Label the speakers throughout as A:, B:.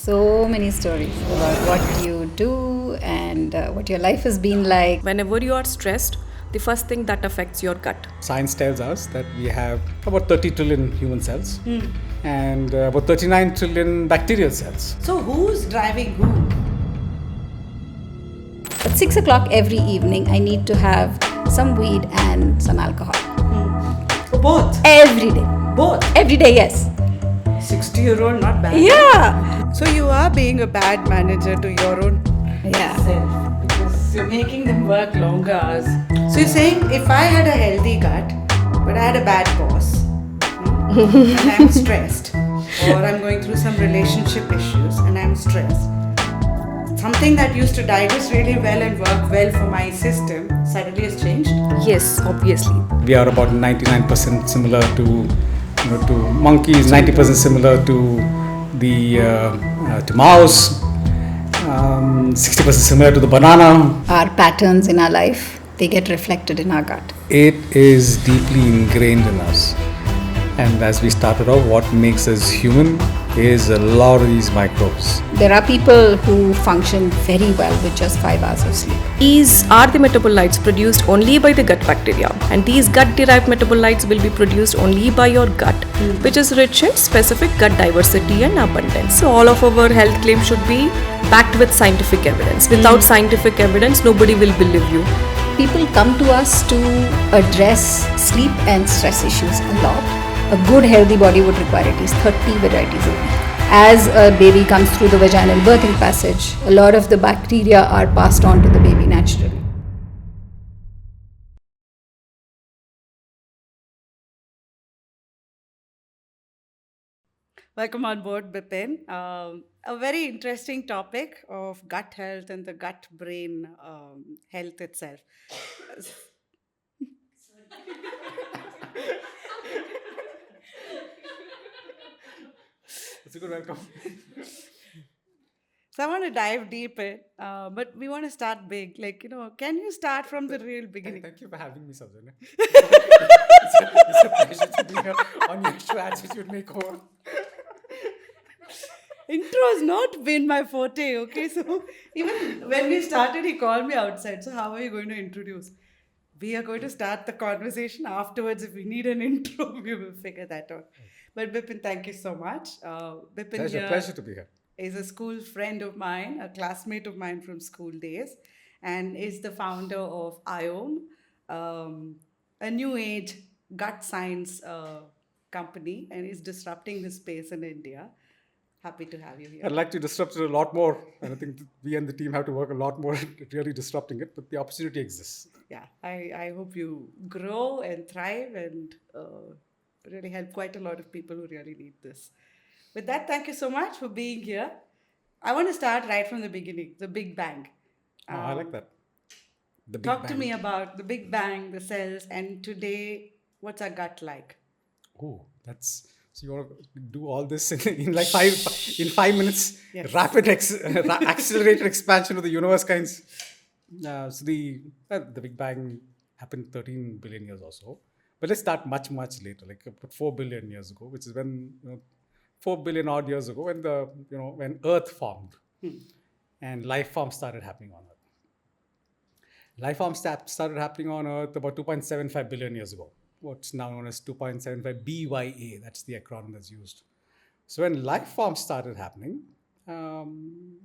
A: so many stories about what you do and what your life has been like.
B: Whenever you are stressed, the first thing that affects your gut.
C: Science tells us that we have about 30 trillion human cells and about 39 trillion bacterial cells.
D: So who's driving who?
A: At 6 o'clock every evening, I need to have some weed and some alcohol.
D: Both?
A: Every day.
D: Both?
A: Every day, yes.
D: 60-year-old, not bad.
A: Yeah.
D: So you are being a bad manager to your own
A: Yeah.
D: self because you're making them work longer hours. So you're saying if I had a healthy gut, but I had a bad boss, and I'm stressed, or I'm going through some relationship issues and I'm stressed, something that used to digest really well and work well for my system suddenly has changed?
B: Yes, obviously.
C: We are about 99% similar to monkeys, 90% similar to mouse, 60% similar to the banana.
A: Our patterns in our life, they get reflected in our gut.
C: It is deeply ingrained in us. And as we started off, what makes us human is a lot of these microbes.
A: There are people who function very well with just 5 hours of sleep.
B: These are the metabolites produced only by the gut bacteria, and these gut-derived metabolites will be produced only by your gut, which is rich in specific gut diversity and abundance. So all of our health claims should be backed with scientific evidence. Without scientific evidence, nobody will believe you.
A: People come to us to address sleep and stress issues a lot. A good healthy body would require at least 30 varieties a week. As a baby comes through the vaginal birthing passage, a lot of the bacteria are passed on to the baby naturally.
D: Welcome on board, Bipin. A very interesting topic of gut health and the gut brain health itself.
C: It's a good welcome.
D: So I want to dive deep in, but we want to start big. Can you start from the real beginning?
C: Thank you for having me, Sowjanya. It's a pleasure to be here on your show, Attitude Makeover.
D: Intro has not been my forte, okay? So even when we started, he called me outside. So how are you going to introduce? We are going to start the conversation afterwards. If we need an intro, we will figure that out. But Bipin, thank you so much. Bipin
C: Pleasure to be here.
D: is a school friend of mine, a classmate of mine from school days, and is the founder of IOM, a new age gut science company, and is disrupting the space in India. Happy to have you here.
C: I'd like to disrupt it a lot more, and I think we and the team have to work a lot more at really disrupting it, but the opportunity exists.
D: Yeah, I hope you grow and thrive and really help quite a lot of people who really need this. With that, thank you so much for being here. I want to start right from the beginning, the Big Bang.
C: I like that. The Big
D: Talk
C: Bang.
D: to me about the Big Bang, the cells, and today, what's our gut like?
C: Oh, that's so you want to do all this in like 5 minutes?
D: Yes.
C: Rapid accelerated expansion of the universe kinds. So the Big Bang happened 13 billion years or so, but let's start much later, like about 4 billion years ago, which is when 4 billion odd years ago when when Earth formed and life forms started happening on Earth. Life forms started happening on Earth about 2.75 billion years ago. What's now known as 2.75 BYA. That's the acronym that's used. So when life forms started happening, and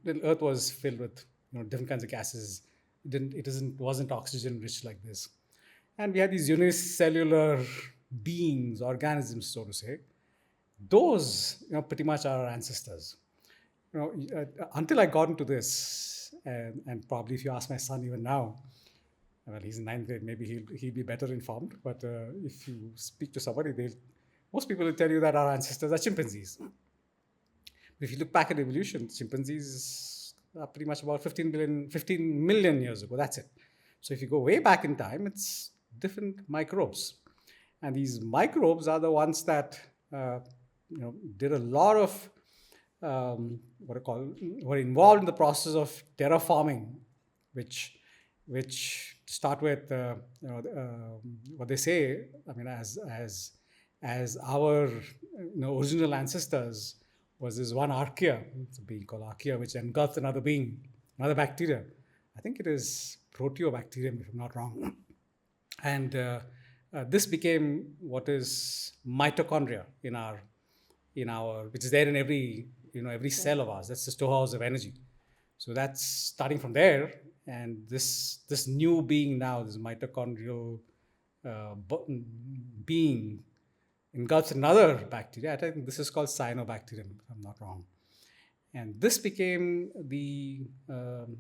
C: when Earth was filled with different kinds of gases, wasn't oxygen rich like this, and we had these unicellular beings, organisms, so to say. Those pretty much are our ancestors. Until I got into this, and probably if you ask my son even now, well, he's in 9th grade, maybe he'll be better informed. But if you speak to somebody, most people will tell you that our ancestors are chimpanzees. But if you look back at evolution, chimpanzees are pretty much about 15 million years ago. That's it. So if you go way back in time, it's different microbes, and these microbes are the ones that did a lot of were involved in the process of terraforming, which start with what they say. I mean, as our original ancestors was this one archaea, it's a being called archaea, which engulfed another being, another bacteria. I think it is proteobacterium, if I'm not wrong. And this became what is mitochondria in our, which is there in every cell of ours. That's the storehouse of energy. So that's starting from there, and this new being now, this mitochondrial being, engulfs another bacteria. I think this is called cyanobacterium, if I'm not wrong. And this became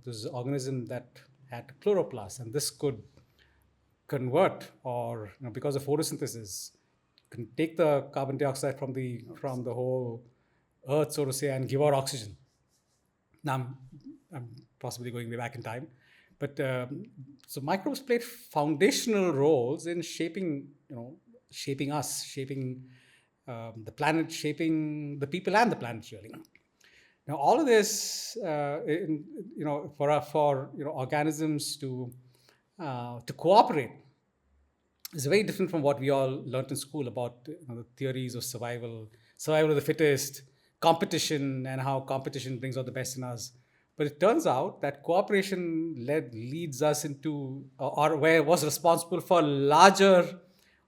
C: this organism that had chloroplast, and this could convert, or because of photosynthesis, can take the carbon dioxide from the whole earth, so to say, and give out oxygen. Now I'm possibly going way back in time, but so microbes played foundational roles in shaping us, shaping the planet, shaping the people and the planet, really. Now all of this, for organisms to cooperate is very different from what we all learned in school about the theories of survival of the fittest, competition, and how competition brings out the best in us. But it turns out that cooperation leads us into, or was responsible for larger,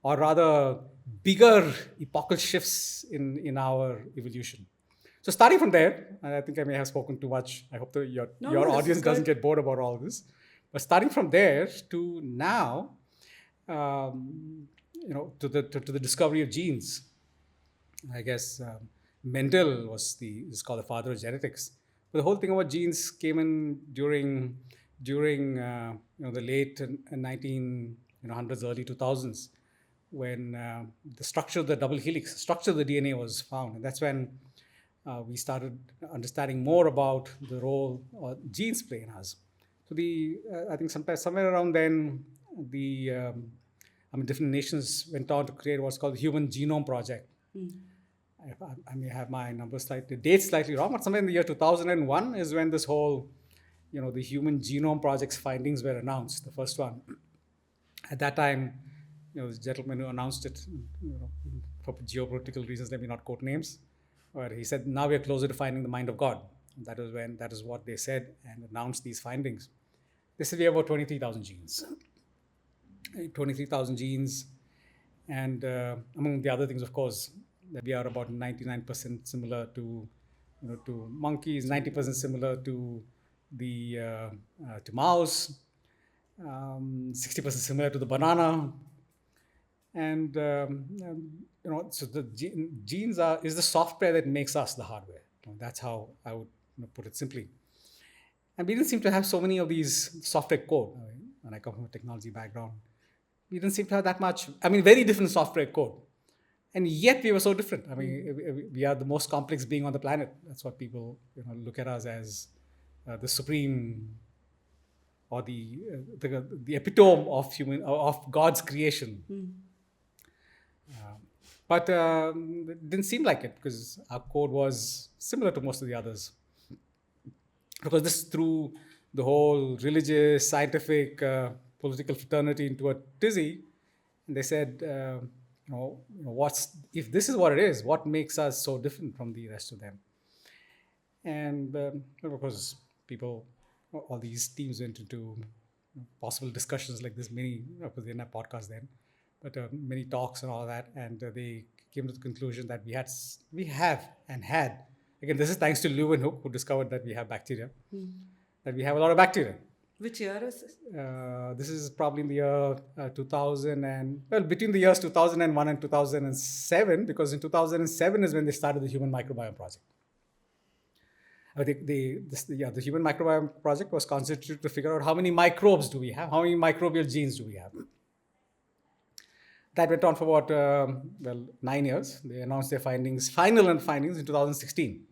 C: or rather bigger, epochal shifts in our evolution. So starting from there, and I think I may have spoken too much. I hope that your audience doesn't get bored about all this. But starting from there to now, to the discovery of genes. I guess Mendel is called the father of genetics. But the whole thing about genes came in during the late 1900s, early 2000s, when the structure of the double helix, structure of the DNA was found, and that's when we started understanding more about the role genes play in us. So I think somewhere around then, different nations went on to create what's called the Human Genome Project. I may have my numbers the dates slightly wrong, but somewhere in the year 2001 is when this whole, the Human Genome Project's findings were announced, the first one. At that time, the gentleman who announced it, for geopolitical reasons, let me not quote names, but he said, now we are closer to finding the mind of God. That is what they said and announced these findings. They said we have about 23,000 genes. 23,000 genes, and among the other things, of course, that we are about 99% similar to monkeys, 90% similar to to mouse, 60% similar to the banana, and so the genes is the software that makes us the hardware. That's how I would put it simply. And we didn't seem to have so many of these software code. When I come from a technology background, we didn't seem to have that much. Very different software code. And yet we were so different. We are the most complex being on the planet. That's what people look at us as, the supreme, or the epitome of God's creation. But it didn't seem like it, because our code was similar to most of the others. Because this threw the whole religious, scientific, political fraternity into a tizzy, and they said, if this is what it is, what makes us so different from the rest of them? And of course, all these teams went into possible discussions like this. Many, of course, they didn't have podcasts then, but many talks and all that, and they came to the conclusion that we have and had. Again, this is thanks to Leeuwenhoek, who discovered that we have bacteria, that we have a lot of bacteria.
D: Which year is this?
C: This is probably in the year 2000 between the years 2001 and 2007, because in 2007 is when they started the Human Microbiome Project. The Human Microbiome Project was constituted to figure out how many microbes do we have, how many microbial genes do we have. That went on for about 9 years. They announced their final findings in 2016.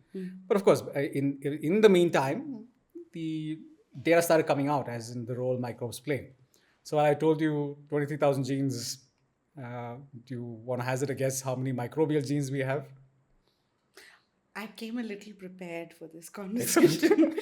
C: But of course, in the meantime, the data started coming out, as in the role microbes play. So I told you 23,000 genes. Do you want to hazard a guess how many microbial genes we have?
D: I came a little prepared for this conversation.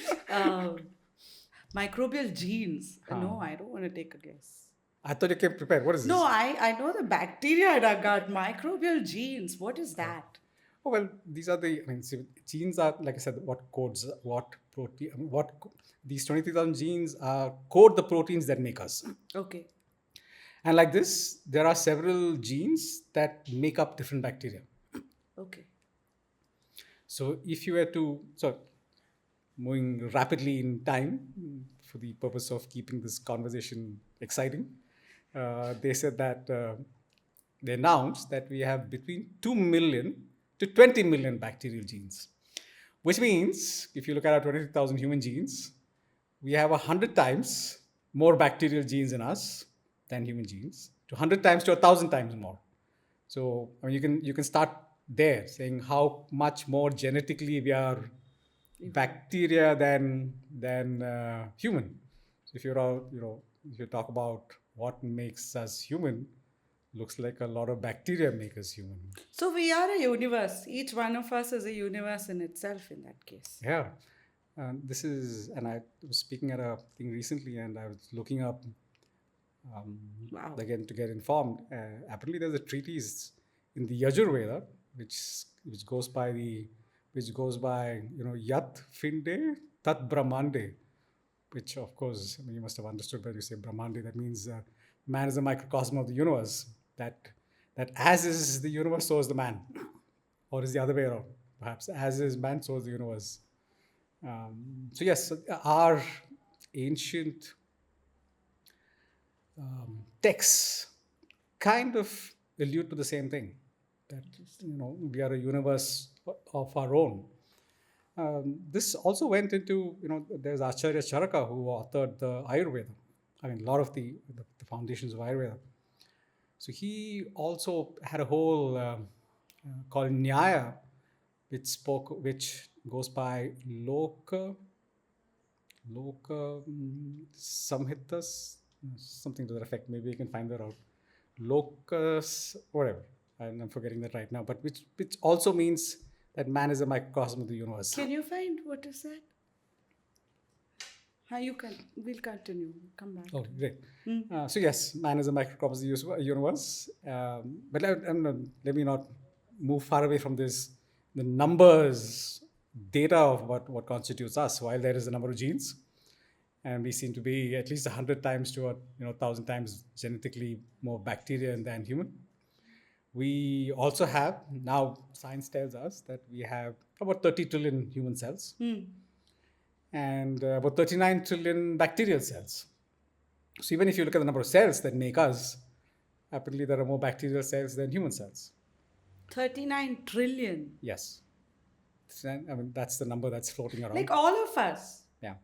D: Microbial genes. No, I don't want to take a guess.
C: I thought you came prepared. What is this?
D: No, I know the bacteria in our gut. Microbial genes. What is that?
C: Oh, well, these are the, I mean, see, genes are, like I said, what codes, what protein, I mean, these 23,000 genes code the proteins that make us.
D: Okay.
C: And like this, there are several genes that make up different bacteria.
D: Okay.
C: So if you were to, so moving rapidly in time for the purpose of keeping this conversation exciting, they said that they announced that we have between 2 million to 20 million bacterial genes, which means if you look at our 20,000 human genes, we have 100 times more bacterial genes in us than human genes, to 100 times to 1,000 times more. So I mean, you can start there, saying how much more genetically we are bacteria than human. So if you're all, if you talk about what makes us human, looks like a lot of bacteria make us human.
D: So we are a universe. Each one of us is a universe in itself in that case.
C: Yeah. And I was speaking at a thing recently, and I was looking up
D: Wow.
C: again to get informed. Apparently, there's a treatise in the Yajurveda which goes by Yat Finde Tat Brahmande, which of course, I mean, you must have understood when you say Brahmande. That means man is a microcosm of the universe. That as is the universe, so is the man, or is the other way around. Perhaps as is man, so is the universe. So yes, our ancient texts kind of allude to the same thing, that we are a universe of our own. This also went into, there's Acharya Charaka who authored the Ayurveda. I mean, a lot of the foundations of Ayurveda. So he also had a whole called Nyaya, which goes by Loka Samhitas, something to that effect. Maybe you can find that out. Locus, whatever. I'm forgetting that right now. But which also means that man is a microcosm of the universe.
D: Can you find what is that? We'll continue. Come back.
C: Oh, great. So yes, man is a microcosm of the universe. But let me not move far away from this. The numbers, data of what constitutes us. While there is a number of genes, and we seem to be at least 100 times to 1,000 times genetically more bacteria than human. We also have, now science tells us that we have about 30 trillion human cells and about 39 trillion bacterial cells. So even if you look at the number of cells that make us, apparently there are more bacterial cells than human cells.
D: 39 trillion.
C: Yes. I mean, that's the number that's floating around.
D: Like all of us.
C: Yeah.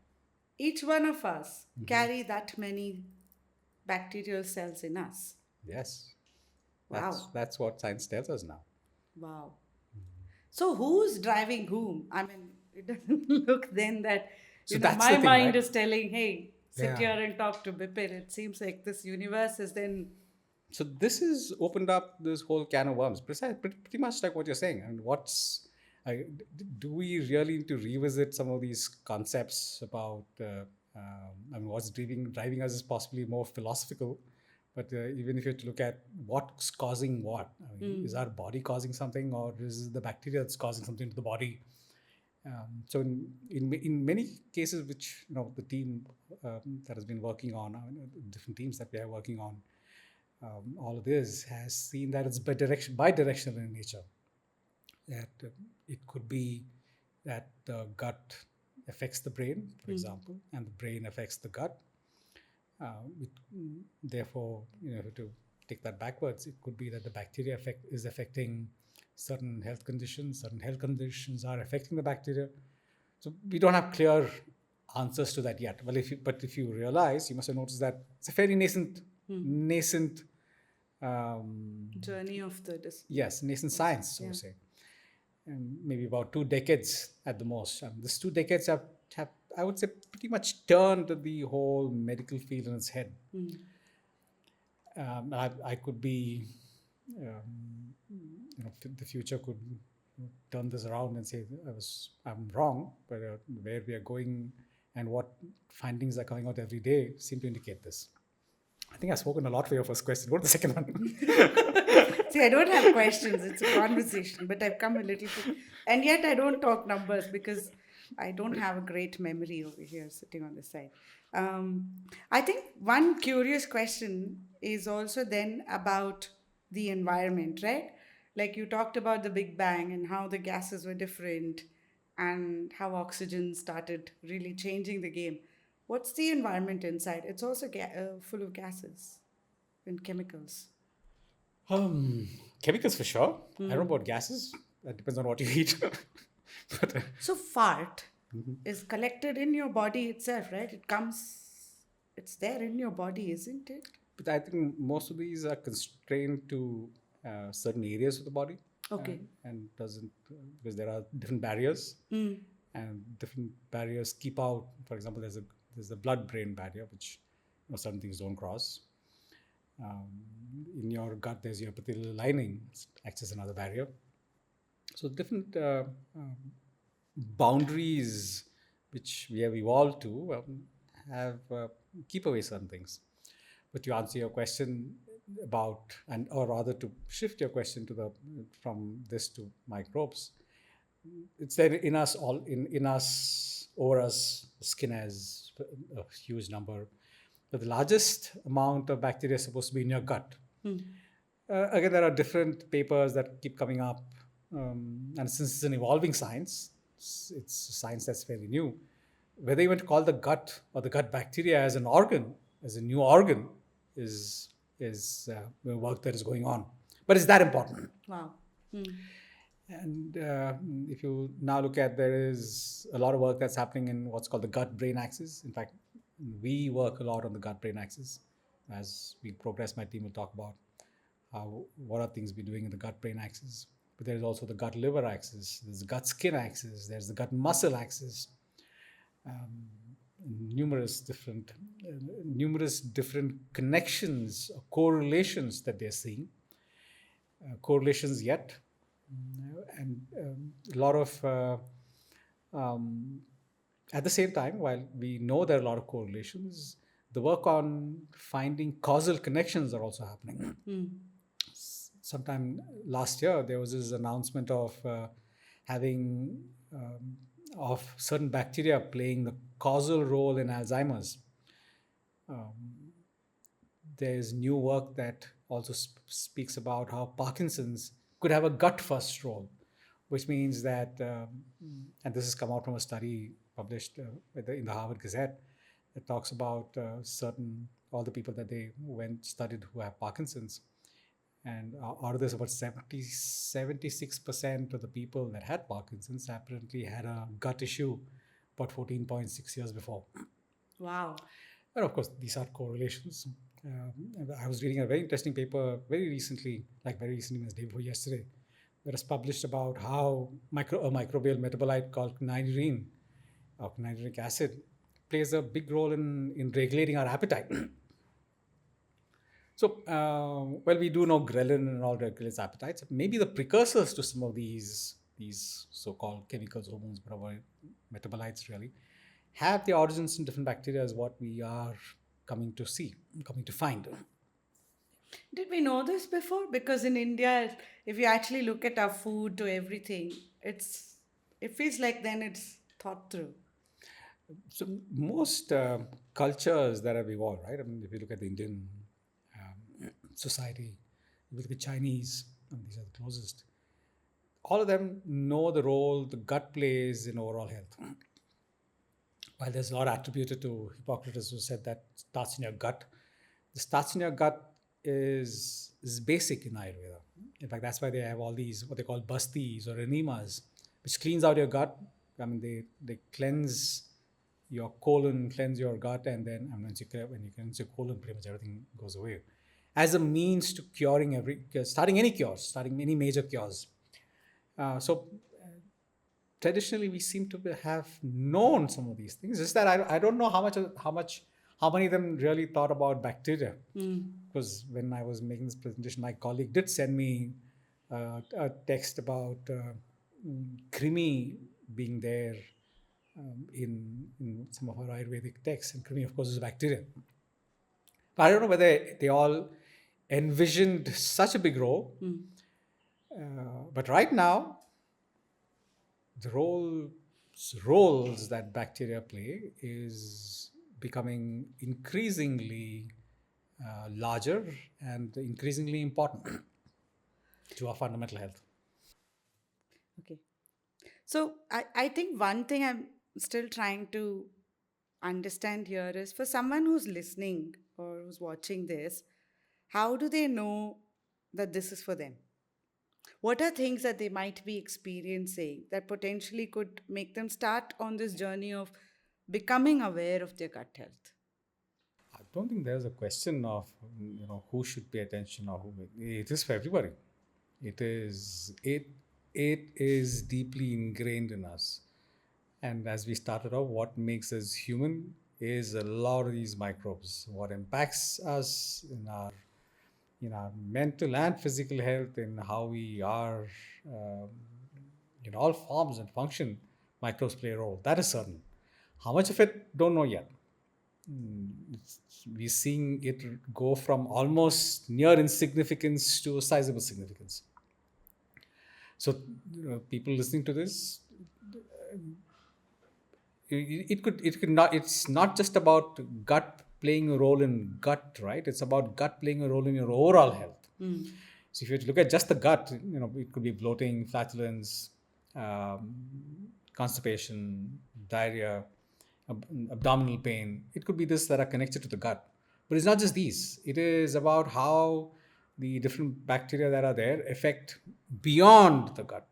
D: Each one of us carry that many bacterial cells in us.
C: Yes.
D: Wow.
C: That's what science tells us now.
D: Wow. So who's driving whom? I mean, it doesn't look then that, my mind is telling, hey, sit here and talk to Bipin. It seems like this universe is then...
C: So this has opened up this whole can of worms. Pretty much like what you're saying. And do we really need to revisit some of these concepts about, what's driving us is possibly more philosophical. But even if you have to look at what's causing what, is our body causing something, or is it the bacteria that's causing something to the body? So in many cases, which the team that has been working on, different teams that we are working on, all of this has seen that it's bidirectional in nature. That it could be that the gut affects the brain, for example, and the brain affects the gut. Therefore, to take that backwards, it could be that the bacteria is affecting certain health conditions. Certain health conditions are affecting the bacteria. So we don't have clear answers to that yet. Well, if you realize, you must have noticed that it's a fairly nascent
D: journey of the
C: nascent science, so to say. And maybe about 2 decades at the most. These 2 decades have, I would say, pretty much turned the whole medical field on its head. I could be, the future could turn this around and say I'm wrong, but where we are going and what findings are coming out every day seem to indicate this. I think I've spoken a lot for your first question. What's the second one?
D: See, I don't have questions. It's a conversation, but I've come a little bit. And yet I don't talk numbers because I don't have a great memory over here sitting on the side. I think one curious question is also then about the environment, right? Like you talked about the Big Bang and how the gases were different and how oxygen started really changing the game. What's the environment inside? It's also full of gases and chemicals.
C: Chemicals for sure. I don't know about gases. That depends on what you eat. But,
D: So fart is collected in your body itself, right? It's there in your body, isn't it?
C: but I think most of these are constrained to certain areas of the body.
D: Okay.
C: And doesn't because there are different barriers, and different barriers keep out. For example, there's a blood-brain barrier, which certain things don't cross. In your gut, there's your epithelial lining, acts as another barrier. So different boundaries which we have evolved to have keep away certain things. But to answer your question about, and or rather to shift your question to from this to microbes, it's there in us all, in us, over us. Skin has a huge number, but the largest amount of bacteria is supposed to be in your gut. Again, there are different papers that keep coming up, and since it's an evolving science, it's a science that's fairly new. Whether you want to call the gut or the gut bacteria as an organ, as a new organ, is work that is going on. But it's that important.
D: Wow.
C: And if you now look at, there is a lot of work that's happening in what's called the gut-brain axis. In fact, we work a lot on the gut-brain axis. As we progress, my team will talk about what are things we're doing in the gut-brain axis. But there's also the gut-liver axis. There's the gut-skin axis. There's the gut-muscle axis. Numerous different connections, correlations that they're seeing. Correlations yet. And a lot of, at the same time, while we know there are a lot of correlations, the work on finding causal connections are also happening. Sometime last year, there was this announcement of having of certain bacteria playing the causal role in Alzheimer's. There's new work that also speaks about how Parkinson's could have a gut-first role, which means that, and this has come out from a study published in the Harvard Gazette, that talks about all the people that they studied who have Parkinson's. And out of this, about 76% of the people that had Parkinson's apparently had a gut issue about 14.6 years before.
D: Wow.
C: And of course, these are correlations. I was reading a very interesting paper very recently means day before yesterday, that was published about how a microbial metabolite called quinidine, or quinidinic acid, plays a big role in regulating our appetite. So, well, we do know ghrelin and all regulates appetites. Maybe the precursors to some of these so-called chemicals, hormones, whatever, metabolites really, have the origins in different bacteria, is what we are coming to find.
D: Did we know this before? Because in India, if you actually look at our food to everything, it feels like then it's thought through.
C: So most cultures that have evolved, right? I mean, if you look at the Indian society, if you look at Chinese, and these are the closest, all of them know the role the gut plays in overall health. While there's a lot attributed to Hippocrates, who said that starts in your gut, the starts in your gut is basic in Ayurveda. In fact, that's why they have all these what they call bastis or enemas, which cleans out your gut. I mean, they cleanse your colon, cleanse your gut, and then when you cleanse your colon, pretty much everything goes away. As a means to starting any major cures. Traditionally, we seem to have known some of these things. It's that I don't know how many of them really thought about bacteria. Because when I was making this presentation, my colleague did send me a text about krimi being there in some of our Ayurvedic texts, and krimi, of course, is bacteria. I don't know whether they all envisioned such a big role. But right now, the roles that bacteria play is becoming increasingly larger and increasingly important to our fundamental health.
D: Okay. So I think one thing I'm still trying to understand here is for someone who's listening or who's watching this, how do they know that this is for them? What are things that they might be experiencing that potentially could make them start on this journey of becoming aware of their gut health?
C: I don't think there's a question of who should pay attention or who. It is for everybody. It is deeply ingrained in us. And as we started off, what makes us human is a lot of these microbes. What impacts us in our mental and physical health, in how we are, um, in all forms and function, microbes play a role. That is certain. How much of it, don't know yet. We're seeing it go from almost near insignificance to sizable significance. So, people listening to this, it could not. It's not just about gut playing a role in gut, right? It's about gut playing a role in your overall health. So if you look at just the gut, it could be bloating, flatulence, um, constipation, diarrhea, abdominal pain. It could be this that are connected to the gut. But it's not just these. It is about how the different bacteria that are there affect beyond the gut.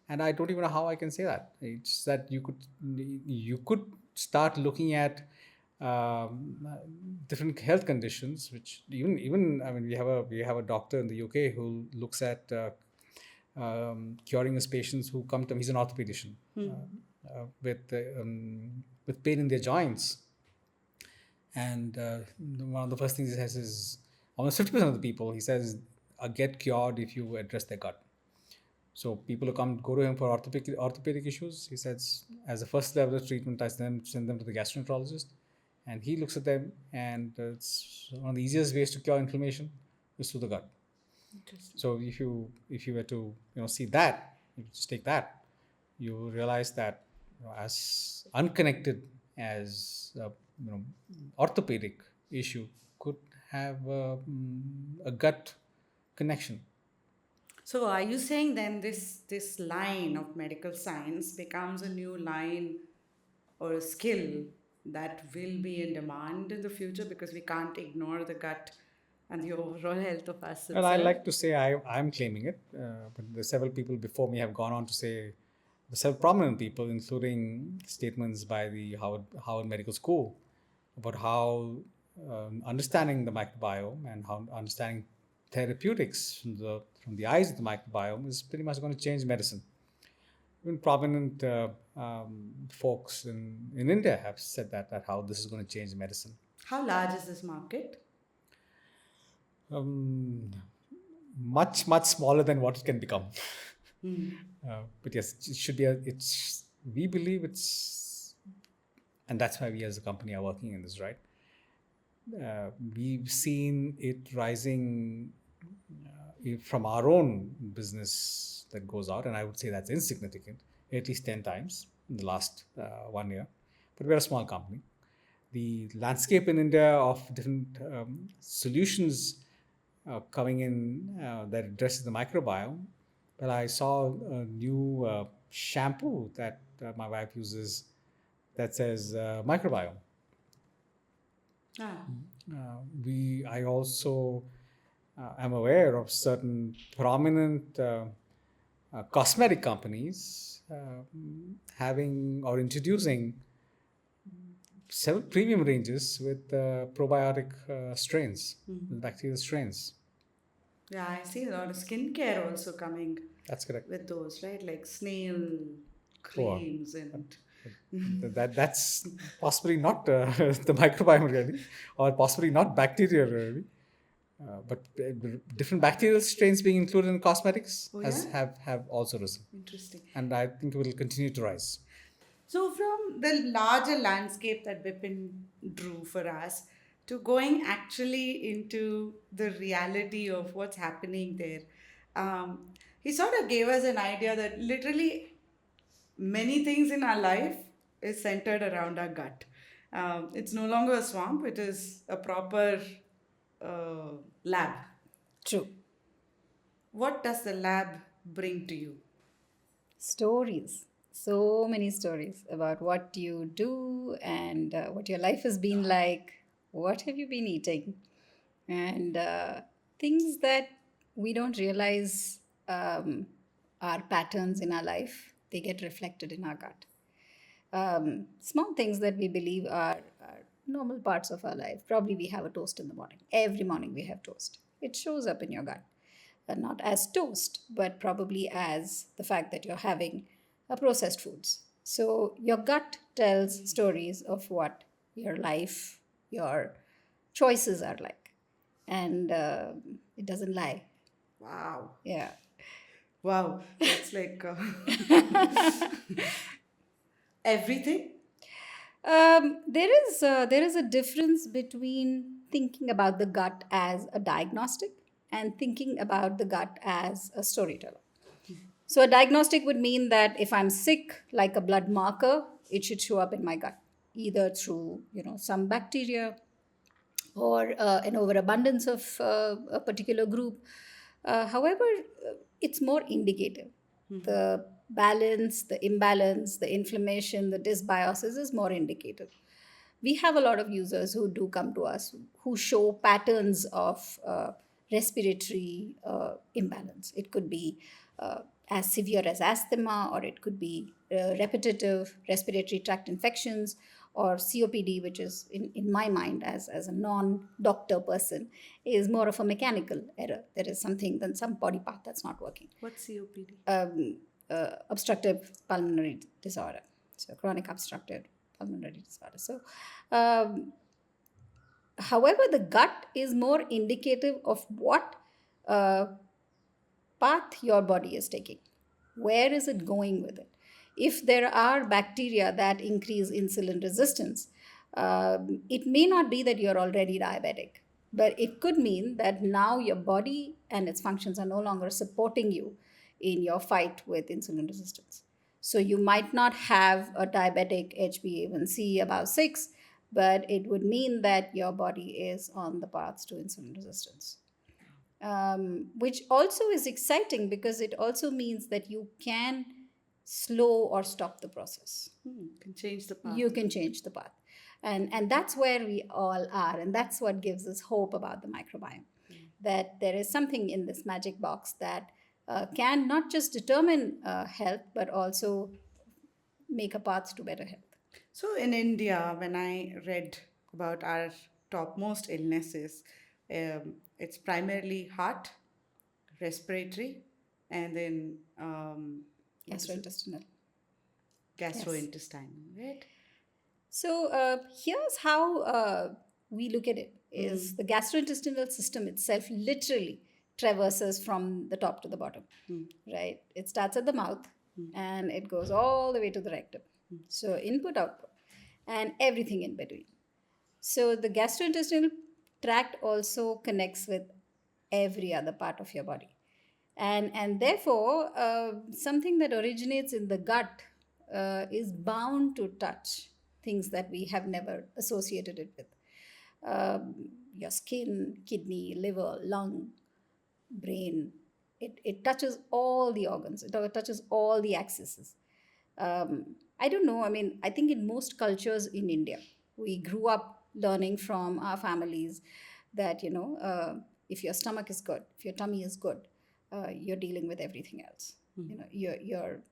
C: And I don't even know how I can say that. It's that you could start looking at um, different health conditions, which even I mean we have a doctor in the UK who looks at curing his patients who come to him. He's an orthopedician with pain in their joints, and one of the first things he says is almost 50% of the people he says get cured if you address their gut. So people who go to him for orthopedic issues, he says, as a first level of treatment, I send them to the gastroenterologist, and he looks at them, and it's one of the easiest ways to cure inflammation is through the gut.
D: Interesting.
C: So if you were to see that, you just take that, you realize that as unconnected as orthopedic issue could have a gut connection.
D: So are you saying then this line of medical science becomes a new line or a skill that will be in demand in the future because we can't ignore the gut and the overall health of us
C: Well, I
D: itself?
C: like to say I'm claiming it, but there's several people before me have gone on to say, several prominent people, including statements by the Howard Medical School about how understanding the microbiome and how understanding therapeutics from the eyes of the microbiome is pretty much going to change medicine. Even prominent folks in India have said that how this is going to change medicine.
D: How large is this market?
C: Much smaller than what it can become. But yes, it should be. We believe it's, and that's why we as a company are working in this, right? We've seen it rising from our own business that goes out, and I would say that's insignificant, at least 10 times in the last 1 year. But we're a small company. The landscape in India of different solutions coming in that addresses the microbiome. Well, I saw a new shampoo that my wife uses that says microbiome. I also am aware of certain prominent cosmetic companies having or introducing several premium ranges with probiotic strains, with bacterial strains.
D: Yeah, I see a lot of skincare also coming
C: That's correct.
D: with those, right? Like snail
C: Sure.
D: creams and
C: That's possibly not the microbiome really, or possibly not bacteria really. But different bacterial strains being included in cosmetics
D: Oh,
C: has
D: yeah?
C: have also risen,
D: Interesting.
C: and I think it will continue to rise.
D: So, from the larger landscape that Bipin drew for us, to going actually into the reality of what's happening there. He sort of gave us an idea that literally many things in our life is centered around our gut. It's no longer a swamp, it is a proper lab.
A: True.
D: What does the lab bring to you?
A: Stories. So many stories about what you do and what your life has been like. What have you been eating? And things that we don't realize are patterns in our life, they get reflected in our gut. Small things that we believe are normal parts of our life. Probably we have a toast in the morning. Every morning we have toast. It shows up in your gut. Not as toast, but probably as the fact that you're having processed foods. So your gut tells stories of what your life, your choices are like. And it doesn't lie.
D: Wow.
A: Yeah.
D: Wow. That's like everything.
A: There is a difference between thinking about the gut as a diagnostic and thinking about the gut as a storyteller. So a diagnostic would mean that if I'm sick, like a blood marker, it should show up in my gut, either through some bacteria or an overabundance of a particular group. However, it's more indicative. The balance, the imbalance, the inflammation, the dysbiosis is more indicative. We have a lot of users who do come to us who show patterns of respiratory imbalance. It could be as severe as asthma, or it could be repetitive respiratory tract infections, or COPD, which is, in my mind, as a non doctor person, is more of a mechanical error. There is something, then some body part that's not working.
D: What's COPD?
A: Obstructive pulmonary disorder. So, chronic obstructive pulmonary disorder. So, however, the gut is more indicative of what path your body is taking. Where is it going with it? If there are bacteria that increase insulin resistance, it may not be that you're already diabetic, but it could mean that now your body and its functions are no longer supporting you in your fight with insulin resistance. So you might not have a diabetic HbA1c above 6, but it would mean that your body is on the path to insulin resistance. Which also is exciting because it also means that you can slow or stop the process.
D: Can change the path.
A: You can change the path. And that's where we all are. And that's what gives us hope about the microbiome. That there is something in this magic box that can not just determine health, but also make a path to better health.
D: So in India, when I read about our topmost illnesses, it's primarily heart, respiratory, and then
A: Gastrointestinal.
D: Gastrointestinal, right?
A: So here's how we look at it: is the gastrointestinal system itself literally traverses from the top to the bottom, right? It starts at the mouth and it goes all the way to the rectum. So input, output, and everything in between. So the gastrointestinal tract also connects with every other part of your body. And therefore, something that originates in the gut is bound to touch things that we have never associated it with. Your skin, kidney, liver, lung, brain. It touches all the organs. It touches all the axes. I don't know. I mean, I think in most cultures in India, we grew up learning from our families that, if your stomach is good, if your tummy is good, you're dealing with everything else. You're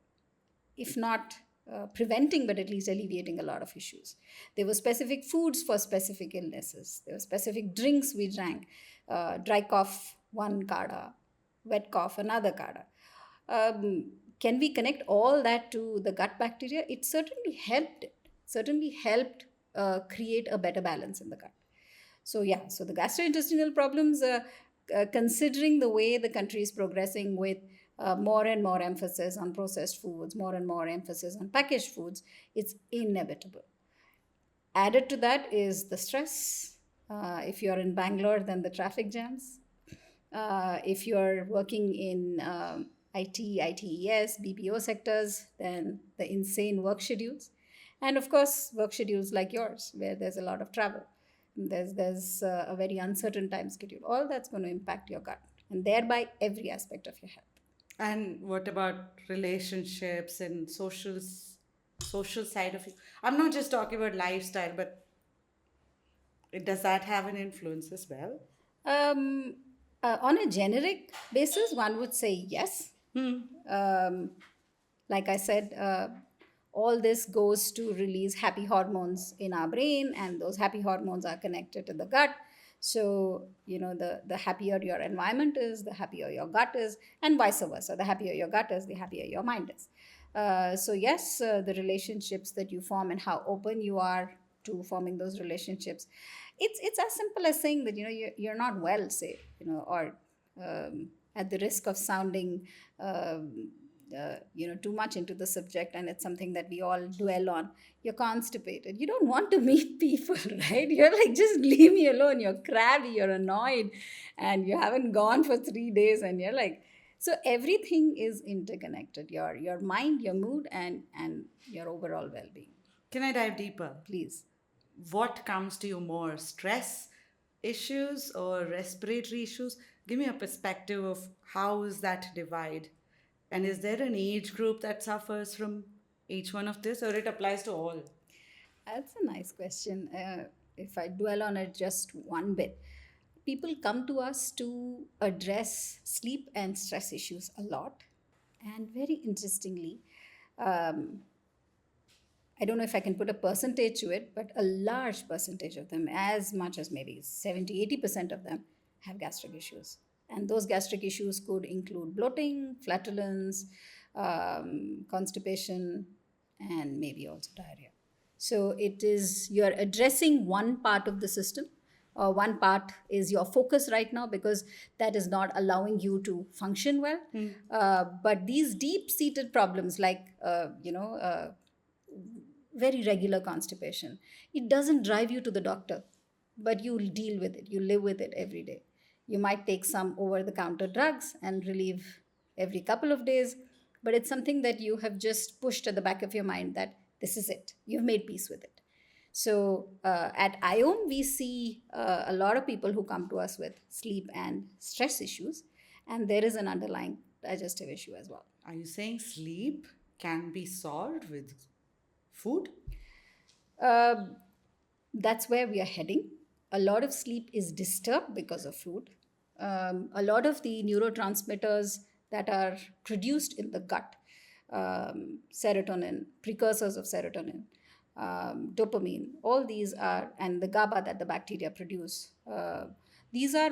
A: if not preventing, but at least alleviating a lot of issues. There were specific foods for specific illnesses. There were specific drinks we drank. Dry cough, one kada. Wet cough, another kada. Can we connect all that to the gut bacteria? It certainly helped. Create a better balance in the gut. So the gastrointestinal problems, considering the way the country is progressing with more and more emphasis on processed foods, more and more emphasis on packaged foods, it's inevitable. Added to that is the stress, If you're in Bangalore, then the traffic jams. If you're working in IT, ITES, BPO sectors, then the insane work schedules. And of course, work schedules like yours, where there's a lot of travel. There's a very uncertain time schedule. All that's going to impact your gut and thereby every aspect of your health.
D: And what about relationships and social side of it? I'm not just talking about lifestyle, but does that have an influence as well?
A: Um, on a generic basis, one would say yes. Like I said, all this goes to release happy hormones in our brain, and those happy hormones are connected to the gut. So, the happier your environment is, the happier your gut is, and vice versa. The happier your gut is, the happier your mind is. So, yes, the relationships that you form and how open you are to forming those relationships. It's as simple as saying that you're not well, say, or at the risk of sounding too much into the subject, and it's something that we all dwell on. You're constipated. You don't want to meet people, right? You're like, just leave me alone. You're crabby. You're annoyed, and you haven't gone for 3 days, and you're like. So everything is interconnected. Your mind, your mood, and your overall well-being.
D: Can I dive deeper?
A: Please.
D: What comes to you more, stress issues or respiratory issues? Give me a perspective of how is that divide, and is there an age group that suffers from each one of this, or it applies to all?
A: That's a nice question. If I dwell on it just one bit, people come to us to address sleep and stress issues a lot, and very interestingly, I don't know if I can put a percentage to it, but a large percentage of them, as much as maybe 70-80% of them, have gastric issues. And those gastric issues could include bloating, flatulence, constipation, and maybe also diarrhea. So you're addressing one part of the system. One part is your focus right now, because that is not allowing you to function well. But these deep-seated problems like, very regular constipation, it doesn't drive you to the doctor, but you deal with it. You live with it every day. You might take some over-the-counter drugs and relieve every couple of days, but it's something that you have just pushed at the back of your mind that this is it. You've made peace with it. So at IOM, we see a lot of people who come to us with sleep and stress issues, and there is an underlying digestive issue as well.
D: Are you saying sleep can be solved with food?
A: That's where we are heading. A lot of sleep is disturbed because of food. A lot of the neurotransmitters that are produced in the gut, serotonin, precursors of serotonin, dopamine, all these are, and the GABA that the bacteria produce, these are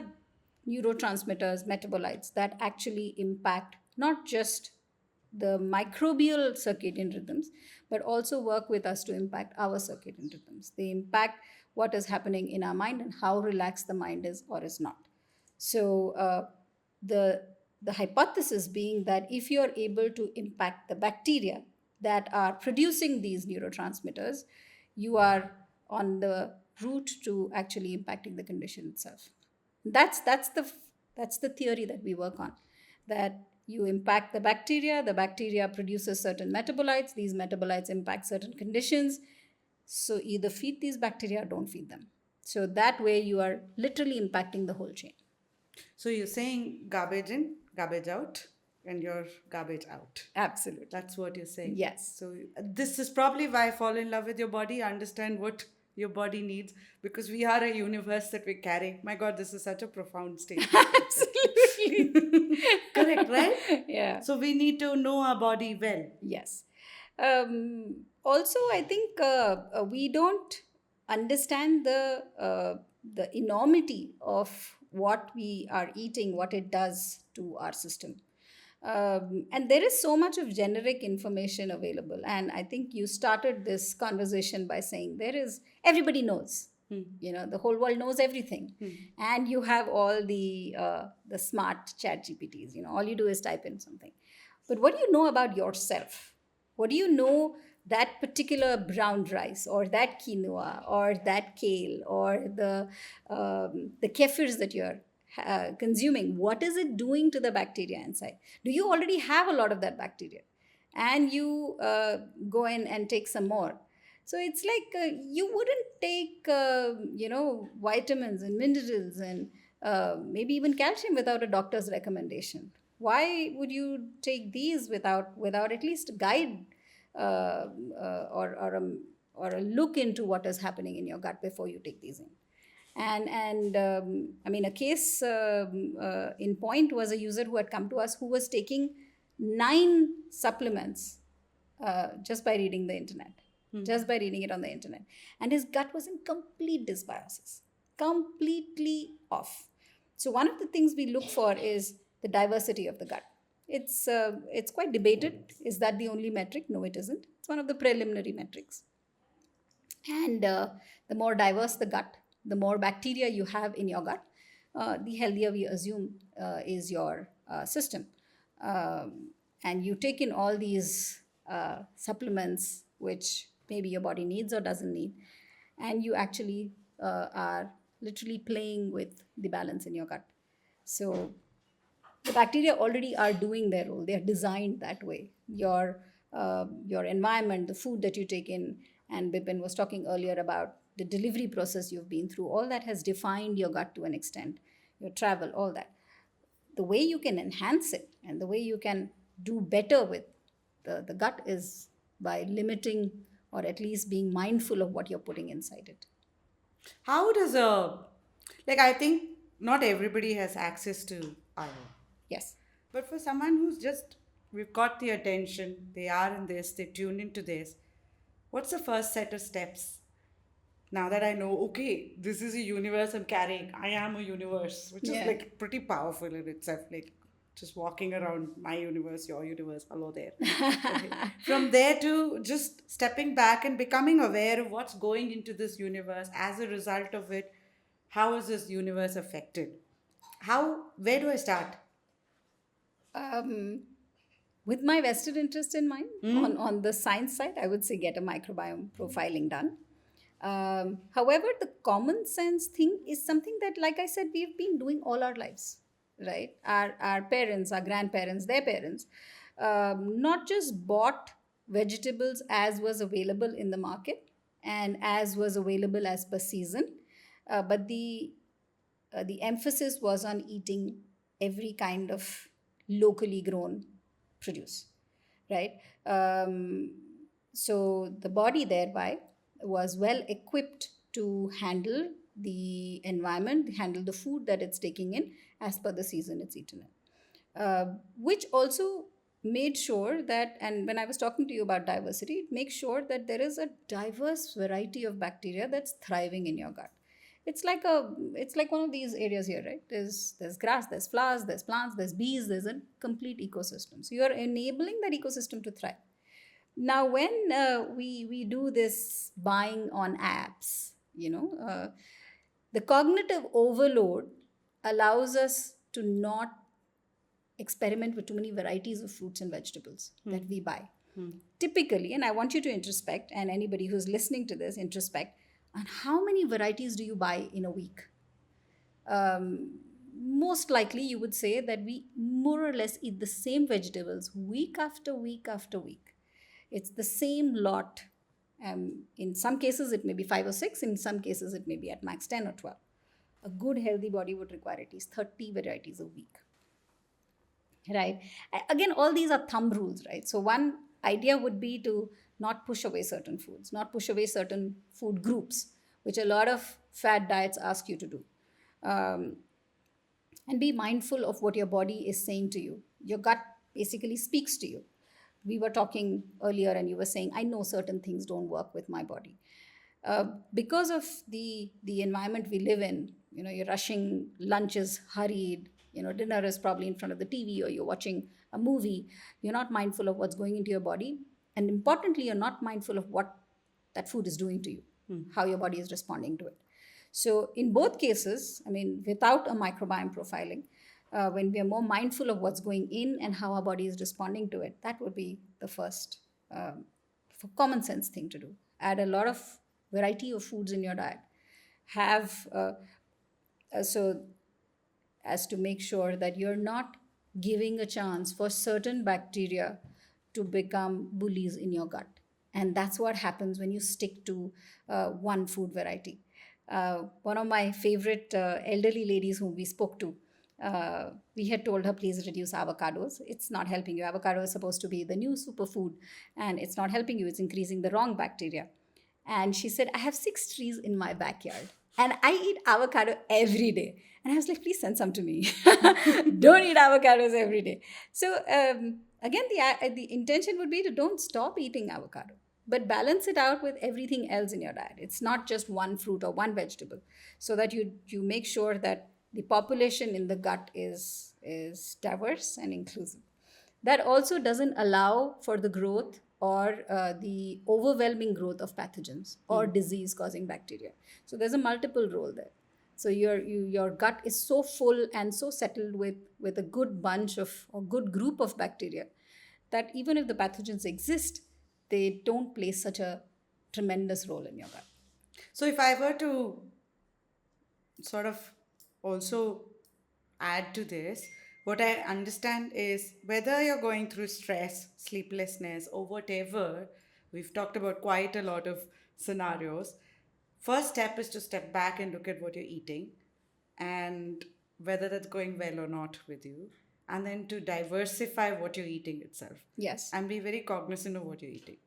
A: neurotransmitters, metabolites that actually impact not just the microbial circadian rhythms, but also work with us to impact our circadian rhythms. They impact what is happening in our mind and how relaxed the mind is or is not. So the hypothesis being that if you're able to impact the bacteria that are producing these neurotransmitters, you are on the route to actually impacting the condition itself. That's the theory that we work on, that you impact the bacteria produces certain metabolites, these metabolites impact certain conditions. So either feed these bacteria or don't feed them. So that way you are literally impacting the whole chain.
D: So you're saying garbage in, garbage out, and your garbage out.
A: Absolutely.
D: That's what you're saying.
A: Yes.
D: So this is probably why I fall in love with your body, understand what your body needs, because we are a universe that we carry. My God, this is such a profound statement.
A: Absolutely.
D: Correct, right?
A: Yeah.
D: So we need to know our body well.
A: Yes. Also, I think we don't understand the enormity of what we are eating, what it does to our system. And there is so much of generic information available. And I think you started this conversation by saying everybody knows. The whole world knows everything. And you have all the smart chat GPTs. All you do is type in something. But what do you know about yourself? What do you know that particular brown rice or that quinoa or that kale or the kefirs that you're consuming, what is it doing to the bacteria inside? Do you already have a lot of that bacteria? And you go in and take some more. So it's like you wouldn't take, vitamins and minerals and maybe even calcium without a doctor's recommendation. Why would you take these without at least a guide or a look into what is happening in your gut before you take these in? And I mean, a case in point was a user who had come to us who was taking 9 supplements just by reading the internet, just by reading it on the internet. And his gut was in complete dysbiosis, completely off. So one of the things we look for is the diversity of the gut. It's quite debated. Is that the only metric? No, it isn't. It's one of the preliminary metrics. And the more diverse the gut, the more bacteria you have in your gut, the healthier we assume is your system. And you take in all these supplements, which maybe your body needs or doesn't need, and you actually are literally playing with the balance in your gut. So the bacteria already are doing their role. They are designed that way. Your environment, the food that you take in, and Bipin was talking earlier about the delivery process you've been through, all that has defined your gut to an extent, your travel, all that. The way you can enhance it and the way you can do better with the gut is by limiting or at least being mindful of what you're putting inside it.
D: How does I think not everybody has access to IOM.
A: Yes.
D: But for someone who's we've got the attention, they are in this, they tune into this, what's the first set of steps? Now that I know, okay, this is a universe I'm carrying, I am a universe, which is like pretty powerful in itself, like just walking around my universe, your universe, hello there. Okay. From there to just stepping back and becoming aware of what's going into this universe. As a result of it, how is this universe affected? Where do I start?
A: With my vested interest in mind, on the science side, I would say get a microbiome profiling done. However, the common sense thing is something that, like I said, we've been doing all our lives, right? Our parents, our grandparents, their parents, not just bought vegetables as was available in the market and as was available as per season, but the emphasis was on eating every kind of locally grown produce, right? So the body thereby was well equipped to handle the environment, handle the food that it's taking in as per the season it's eaten in. Which also made sure that, and when I was talking to you about diversity, it makes sure that there is a diverse variety of bacteria that's thriving in your gut. It's like one of these areas here, right? There's grass, there's flowers, there's plants, there's bees, there's a complete ecosystem. So you are enabling that ecosystem to thrive. Now, when we do this buying on apps, the cognitive overload allows us to not experiment with too many varieties of fruits and vegetables that we buy. Typically, and I want you to introspect, and anybody who's listening to this, introspect, on how many varieties do you buy in a week? Most likely, you would say that we more or less eat the same vegetables week after week after week. It's the same lot. In some cases, it may be 5 or 6. In some cases, it may be at max 10 or 12. A good, healthy body would require at least 30 varieties a week. Right? Again, all these are thumb rules, right? So one idea would be to not push away certain foods, not push away certain food groups, which a lot of fad diets ask you to do. And be mindful of what your body is saying to you. Your gut basically speaks to you. We were talking earlier and you were saying, I know certain things don't work with my body. Because of the environment we live in, you're rushing, lunch is hurried, dinner is probably in front of the TV or you're watching a movie. You're not mindful of what's going into your body. And importantly, you're not mindful of what that food is doing to you, how your body is responding to it. So in both cases, without a microbiome profiling, when we are more mindful of what's going in and how our body is responding to it, that would be the first common sense thing to do. Add a lot of variety of foods in your diet. Have so as to make sure that you're not giving a chance for certain bacteria to become bullies in your gut. And that's what happens when you stick to one food variety. One of my favorite elderly ladies whom we spoke to, we had told her, please reduce avocados. It's not helping you. Avocado is supposed to be the new superfood, and it's not helping you. It's increasing the wrong bacteria. And she said, I have 6 trees in my backyard and I eat avocado every day. And I was like, please send some to me. Don't eat avocados every day. So again, the intention would be to don't stop eating avocado, but balance it out with everything else in your diet. It's not just one fruit or one vegetable, so that you make sure that the population in the gut is diverse and inclusive. That also doesn't allow for the growth or the overwhelming growth of pathogens or disease-causing bacteria. So there's a multiple role there. So your gut is so full and so settled with a good bunch of or good group of bacteria that even if the pathogens exist, they don't play such a tremendous role in your gut.
D: So if I were to sort of also add to this, what I understand is whether you're going through stress, sleeplessness, or whatever, we've talked about quite a lot of scenarios. First step is to step back and look at what you're eating and whether that's going well or not with you. And then to diversify what you're eating itself.
A: Yes.
D: And be very cognizant of what you're eating.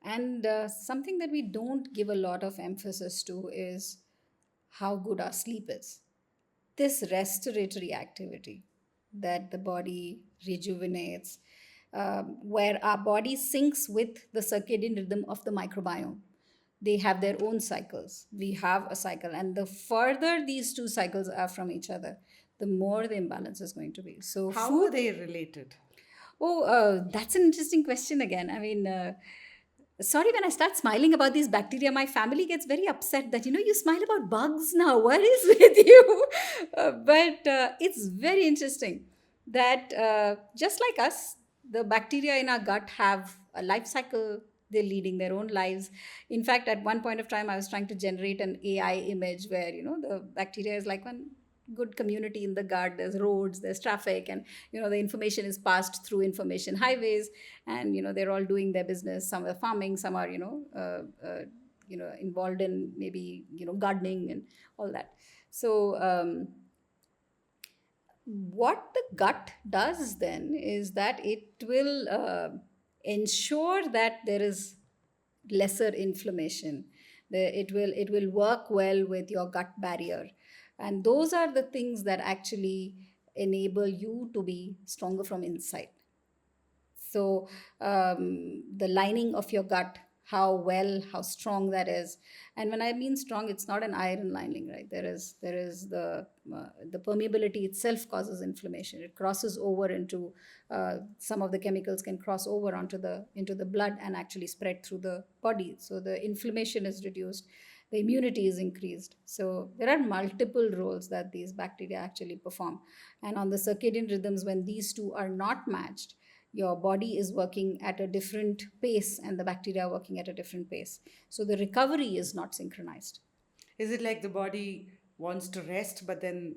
A: And something that we don't give a lot of emphasis to is how good our sleep is. This respiratory activity that the body rejuvenates, where our body syncs with the circadian rhythm of the microbiome. They have their own cycles. We have a cycle. And the further these two cycles are from each other, the more the imbalance is going to be. So
D: how are they related?
A: That's an interesting question again. I mean, sorry, when I start smiling about these bacteria, my family gets very upset that, you smile about bugs now. What is with you? But it's very interesting that just like us, the bacteria in our gut have a life cycle. They're leading their own lives. In fact, at one point of time, I was trying to generate an AI image where, the bacteria is like one good community in the gut. There's roads, there's traffic, and the information is passed through information highways, and they're all doing their business. Some are farming, some are involved in maybe gardening and all that. So what the gut does then is that it will ensure that there is lesser inflammation. It will work well with your gut barrier. And those are the things that actually enable you to be stronger from inside. So the lining of your gut, how strong that is. And when I mean strong, it's not an iron lining, right? There is the permeability itself causes inflammation. It crosses over into some of the chemicals can cross over into the blood and actually spread through the body. So the inflammation is reduced. The immunity is increased. So there are multiple roles that these bacteria actually perform. And on the circadian rhythms, when these two are not matched, your body is working at a different pace and the bacteria are working at a different pace. So the recovery is not synchronized.
D: Is it like the body wants to rest, but then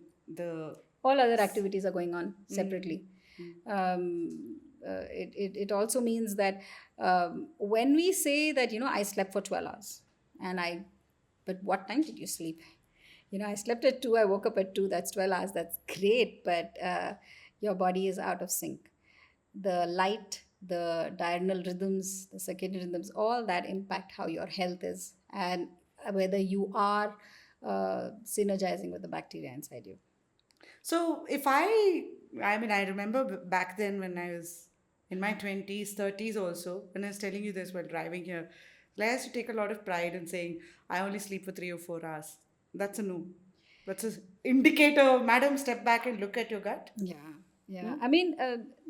A: all other activities are going on separately? It also means that when we say that, I slept for 12 hours but what time did you sleep? I slept at 2, I woke up at 2, that's 12 hours, that's great, but your body is out of sync. The light, the diurnal rhythms, the circadian rhythms, all that impact how your health is and whether you are synergizing with the bacteria inside you.
D: So if I remember back then when I was in my 20s, 30s also, when I was telling you this while driving here, I used to take a lot of pride in saying, I only sleep for 3 or 4 hours. That's a no. That's an indicator. Madam, step back and look at your gut.
A: Yeah. I mean,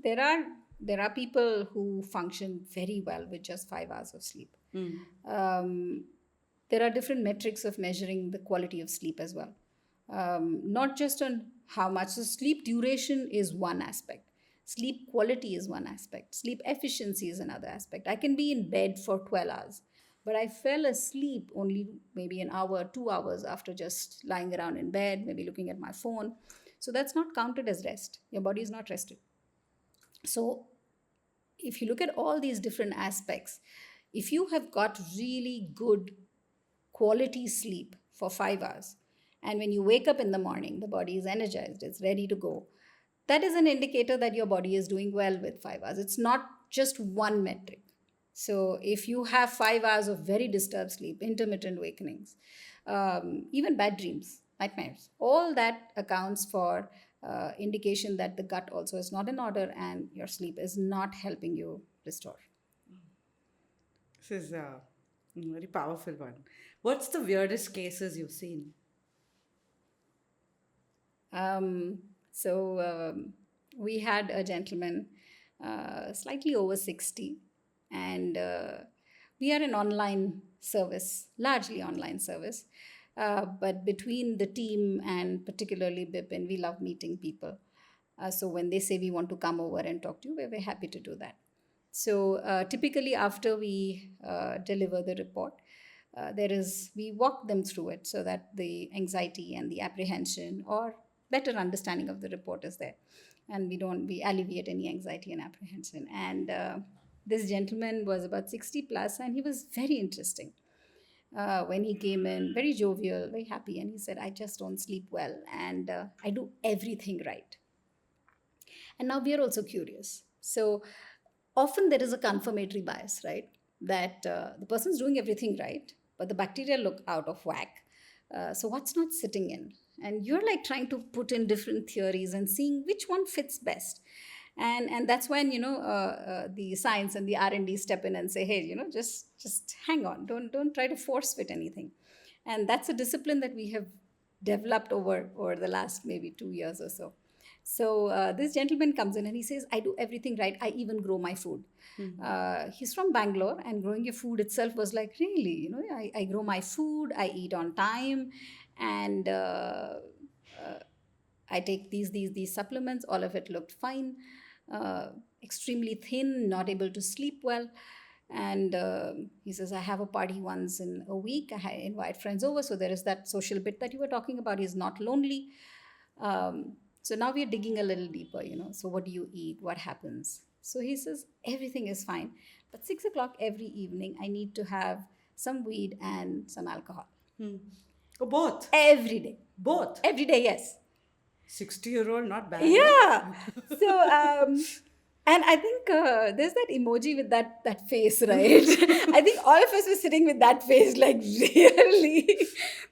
A: there are people who function very well with just 5 hours of sleep. There are different metrics of measuring the quality of sleep as well. Not just on how much. So sleep duration is one aspect. Sleep quality is one aspect. Sleep efficiency is another aspect. I can be in bed for 12 hours, but I fell asleep only maybe an hour, 2 hours after just lying around in bed, maybe looking at my phone. So that's not counted as rest. Your body is not rested. So if you look at all these different aspects, if you have got really good quality sleep for 5 hours, and when you wake up in the morning, the body is energized, it's ready to go, that is an indicator that your body is doing well with 5 hours. It's not just one metric. So if you have 5 hours of very disturbed sleep, intermittent awakenings, even bad dreams, nightmares, all that accounts for indication that the gut also is not in order and your sleep is not helping you restore.
D: This is a very powerful one. What's the weirdest cases you've seen?
A: We had a gentleman, slightly over 60, and we are an online service, largely online service. But between the team and particularly Bipin, we love meeting people. So when they say we want to come over and talk to you, we're very happy to do that. So typically after we deliver the report, we walk them through it so that the anxiety and the apprehension or better understanding of the report is there, and we alleviate any anxiety and apprehension. And this gentleman was about 60 plus, and he was very interesting. When he came in, very jovial, very happy, and he said, I just don't sleep well, and I do everything right. And now we are also curious. So often there is a confirmatory bias, right? That the person's doing everything right, but the bacteria look out of whack. So what's not sitting in? And you're like trying to put in different theories and seeing which one fits best. And that's when, the science and the R&D step in and say, hey, just hang on. Don't try to force fit anything. And that's a discipline that we have developed over the last maybe 2 years or so. So this gentleman comes in and he says, I do everything right. I even grow my food. Mm-hmm. He's from Bangalore, and growing your food itself was like, really, I grow my food, I eat on time, and I take these supplements. All of it looked fine. Extremely thin, not able to sleep well. And he says, I have a party once in a week. I invite friends over. So there is that social bit that you were talking about. He's not lonely. So now we are digging a little deeper, So what do you eat? What happens? So he says, everything is fine. But 6 o'clock every evening, I need to have some weed and some alcohol.
D: Oh, both?
A: Every day.
D: Both?
A: Every day, yes.
D: 60-year-old, not bad.
A: Yeah. So, and I think there's that emoji with that face, right? I think all of us were sitting with that face, like, really.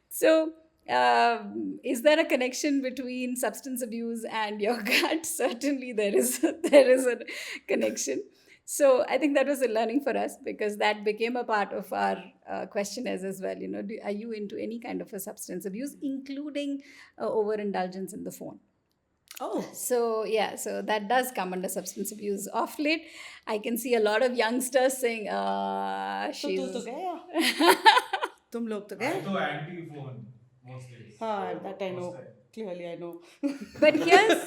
A: So, is there a connection between substance abuse and your gut? Certainly there is a connection. So I think that was a learning for us, because that became a part of our questionnaires as well. Are you into any kind of a substance abuse, including overindulgence in the phone?
D: Oh.
A: So yeah, so that does come under substance abuse. Off late, I can see a lot of youngsters saying, she's...
D: तो गया तुम लोग तो गए
E: I do anti-phone most days.
D: That I know. Clearly, I know.
A: But here's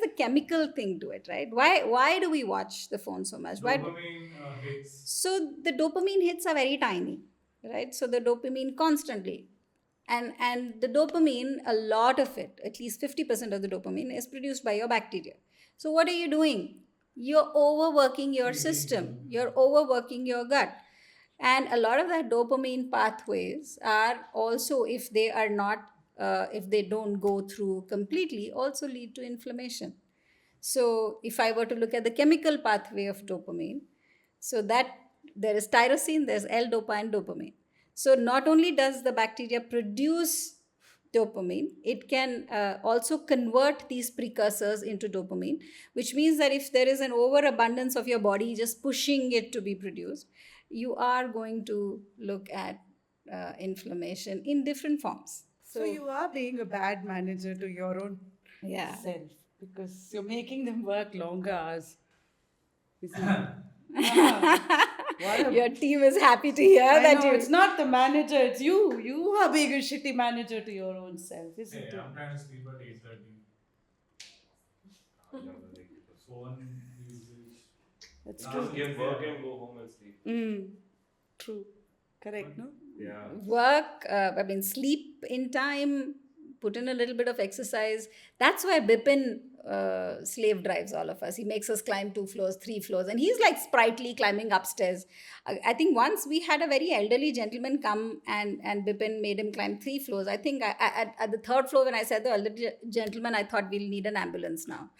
A: the chemical thing to it, right? Why do we watch the phone so much?
E: Dopamine hits.
A: So the dopamine hits are very tiny, right? So the dopamine constantly. And the dopamine, a lot of it, at least 50% of the dopamine, is produced by your bacteria. So what are you doing? You're overworking your system. You're overworking your gut. And a lot of that dopamine pathways are also, if they don't go through completely, also lead to inflammation. So if I were to look at the chemical pathway of dopamine, so that there is tyrosine, there's L-dopa and dopamine. So not only does the bacteria produce dopamine, it can also convert these precursors into dopamine, which means that if there is an overabundance of your body just pushing it to be produced, you are going to look at inflammation in different forms.
D: So you are being a bad manager to your own self, because you're making them work longer hours.
A: Your team is happy to hear that.
D: It's not the manager, it's you. You are being a shitty manager to your own self, isn't it?
E: I'm trying to sleep at 8:30. The phone usage.
D: That's
E: Now
D: true.
E: it's
F: Give work and go home and sleep.
D: True. Correct, no?
F: Yeah.
A: Work, sleep in time, put in a little bit of exercise. That's why Bipin slave drives all of us. He makes us climb 2 floors, 3 floors, and he's like sprightly climbing upstairs. I think once we had a very elderly gentleman come and Bipin made him climb 3 floors. I think at the 3rd floor, when I said the elderly gentleman, I thought we'll need an ambulance now.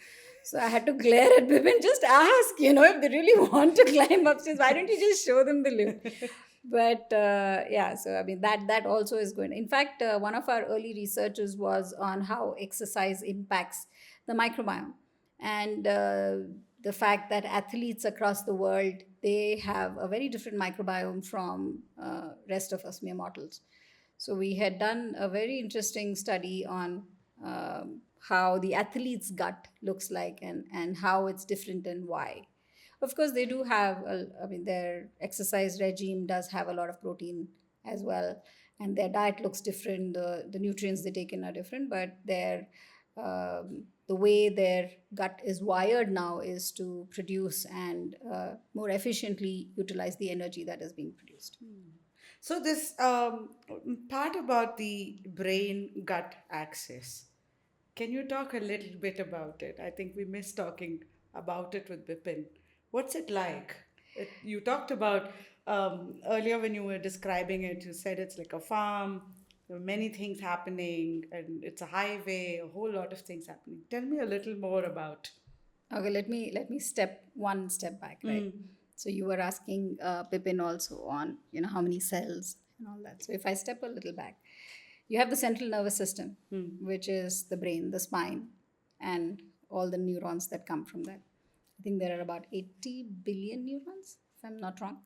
A: So I had to glare at Bipin, just ask, if they really want to climb upstairs, why don't you just show them the lift? But that also is going. In fact, one of our early researches was on how exercise impacts the microbiome, and the fact that athletes across the world, they have a very different microbiome from rest of us mere mortals. So we had done a very interesting study on how the athlete's gut looks like and how it's different and why. Of course, they do have, their exercise regime does have a lot of protein as well, and their diet looks different. The nutrients they take in are different, but the way their gut is wired now is to produce and more efficiently utilize the energy that is being produced.
D: So this part about the brain-gut axis, can you talk a little bit about it? I think we missed talking about it with Bipin. What's it like? You talked about earlier when you were describing it, you said it's like a farm, there are many things happening, and it's a highway, a whole lot of things happening. Tell me a little more about.
A: Okay, let me step one step back, right? So you were asking Bipin also on, how many cells and all that. So if I step a little back, you have the central nervous system, which is the brain, the spine, and all the neurons that come from that. I think there are about 80 billion neurons, if I'm not wrong.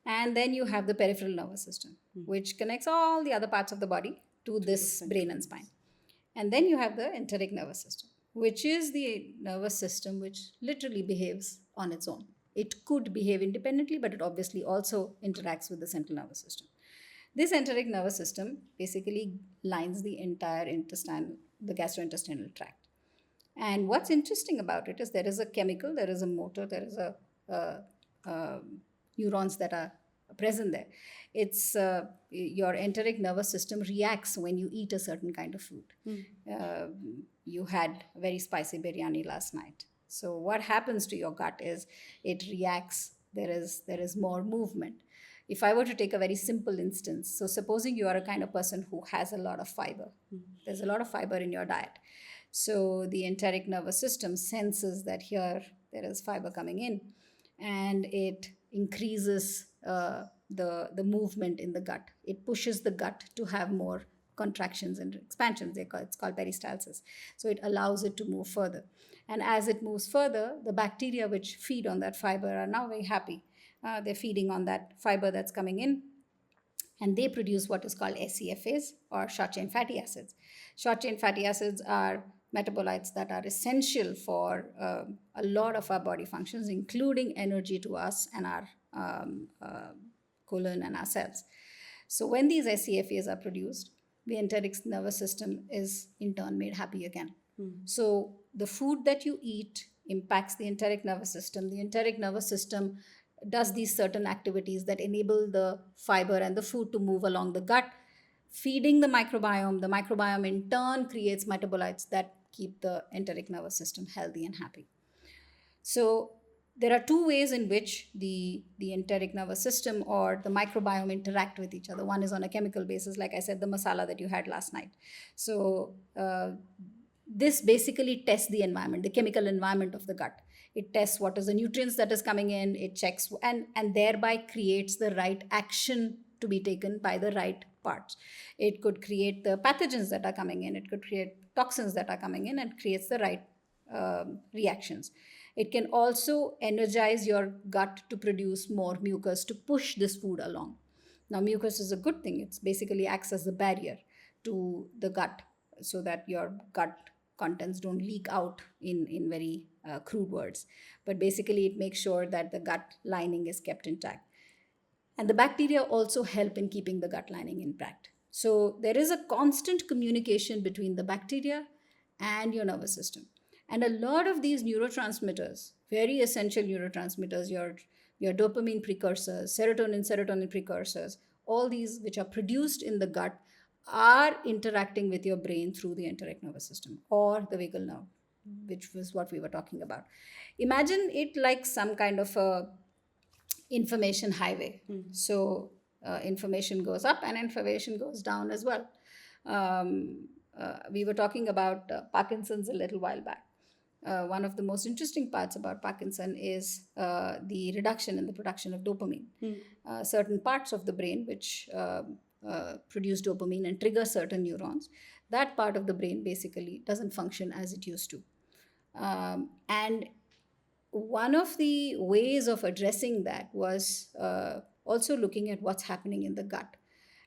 A: And then you have the peripheral nervous system, which connects all the other parts of the body to this brain and spine. And then you have the enteric nervous system, which is the nervous system which literally behaves on its own. It could behave independently, but it obviously also interacts with the central nervous system. This enteric nervous system basically lines the entire the gastrointestinal tract. And what's interesting about it is there is a chemical, there is a motor, there is a neurons that are present there. It's your enteric nervous system reacts when you eat a certain kind of food. You had very spicy biryani last night. So what happens to your gut is it reacts. There is more movement. If I were to take a very simple instance, so supposing you are a kind of person who has a lot of fiber, there's a lot of fiber in your diet. So the enteric nervous system senses that here there is fiber coming in, and it increases the movement in the gut. It pushes the gut to have more contractions and expansions. It's called peristalsis. So it allows it to move further. And as it moves further, the bacteria which feed on that fiber are now very happy. They're feeding on that fiber that's coming in, and they produce what is called SCFAs, or short-chain fatty acids. Short-chain fatty acids are metabolites that are essential for a lot of our body functions, including energy to us and our colon and our cells. So when these SCFAs are produced, the enteric nervous system is in turn made happy again. So the food that you eat impacts the enteric nervous system. The enteric nervous system does these certain activities that enable the fiber and the food to move along the gut, feeding the microbiome. The microbiome in turn creates metabolites that keep the enteric nervous system healthy and happy. So there are two ways in which the enteric nervous system or the microbiome interact with each other. One is on a chemical basis, like I said, the masala that you had last night. So this basically tests the environment, the chemical environment of the gut. It tests what is the nutrients that is coming in, it checks and thereby creates the right action to be taken by the right parts. It could create the pathogens that are coming in, it could create toxins that are coming in, and creates the right reactions. It can also energize your gut to produce more mucus to push this food along. Now, mucus is a good thing. It basically acts as a barrier to the gut so that your gut contents don't leak out in very crude words. But basically, it makes sure that the gut lining is kept intact. And the bacteria also help in keeping the gut lining intact. So there is a constant communication between the bacteria and your nervous system. And a lot of these neurotransmitters, very essential neurotransmitters, your dopamine precursors, serotonin precursors, all these which are produced in the gut are interacting with your brain through the enteric nervous system or the vagal nerve, which was what we were talking about. Imagine it like some kind of a information highway. So information goes up and information goes down as well. We were talking about Parkinson's a little while back. One of the most interesting parts about Parkinson is the reduction in the production of dopamine. Certain parts of the brain which produce dopamine and trigger certain neurons, that part of the brain basically doesn't function as it used to. And one of the ways of addressing that was also looking at what's happening in the gut.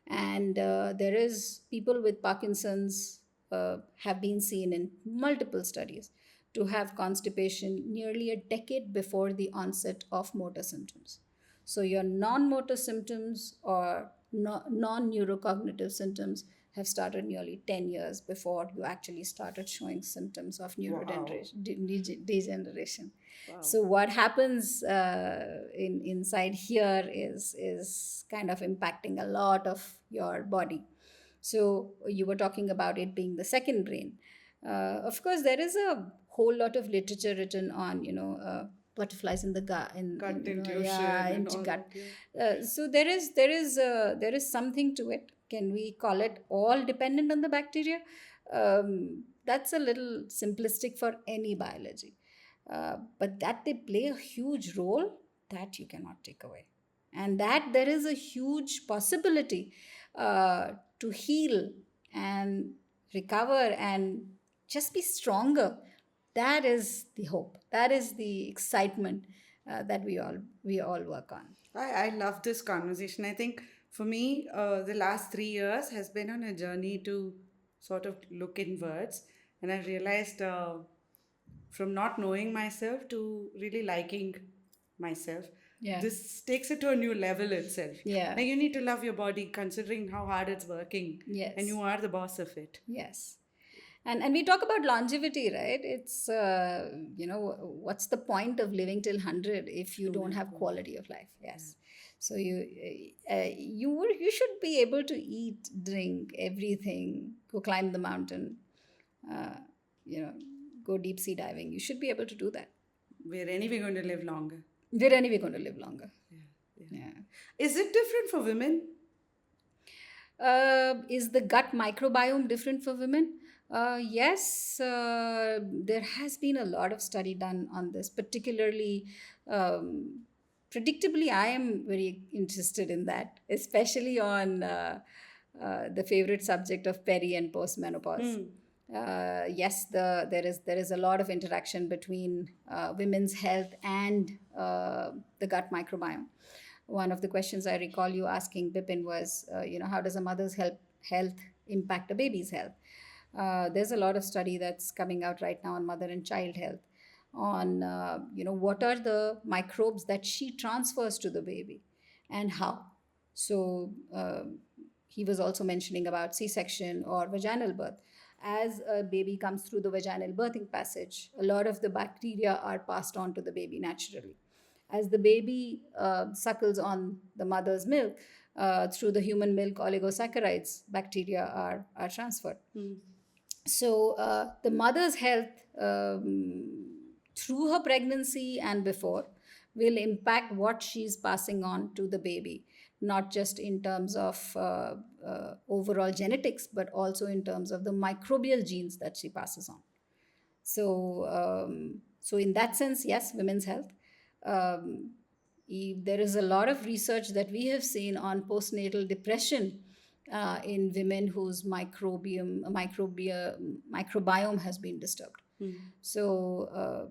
A: And there is people with Parkinson's have been seen in multiple studies to have constipation nearly a decade before the onset of motor symptoms. So your non-motor symptoms or non-neurocognitive symptoms have started nearly 10 years before you actually started showing symptoms of neurodegeneration.
D: Wow.
A: So what happens inside here is kind of impacting a lot of your body. So you were talking about it being the second brain. Of course, there is a whole lot of literature written on, butterflies in the gut,
D: Gut intuition
A: yeah,
D: and
A: into
D: all
A: gut.
D: that,
A: So there is something to it. Can we call it all dependent on the bacteria? That's a little simplistic for any biology. But that they play a huge role, that you cannot take away. And that there is a huge possibility to heal and recover and just be stronger. That is the hope. That is the excitement that we all work on.
D: I love this conversation. I think for me, the last 3 years has been on a journey to sort of look inwards. And I realized from not knowing myself to really liking myself,
A: Yeah.
D: this takes it to a new level itself.
A: Yeah.
D: Like you need to love your body considering how hard it's working.
A: Yes.
D: And you are the boss of it.
A: Yes. And we talk about longevity, right? It's, what's the point of living till 100 if you don't have quality of life? Yes. So you should be able to eat, drink, everything, go climb the mountain, go deep sea diving. You should be able to do that.
D: We're anyway going to live longer.
A: We're anyway going to live longer. Yeah.
D: Is it different for women?
A: Is the gut microbiome different for women? Yes, there has been a lot of study done on this, particularly predictably. I am very interested in that, especially on the favorite subject of peri and post-menopause. Yes, there is a lot of interaction between women's health and the gut microbiome. One of the questions I recall you asking, Bipin, was, how does a mother's health impact a baby's health? There's a lot of study that's coming out right now on mother and child health, on, what are the microbes that she transfers to the baby and how. So he was also mentioning about C-section or vaginal birth. As a baby comes through the vaginal birthing passage, a lot of the bacteria are passed on to the baby naturally. As the baby suckles on the mother's milk, through the human milk oligosaccharides, bacteria are transferred. So the mother's health through her pregnancy and before will impact what she's passing on to the baby, not just in terms of overall genetics, but also in terms of the microbial genes that she passes on. So, so in that sense, yes, women's health. There is a lot of research that we have seen on postnatal depression in women whose microbiome has been disturbed. So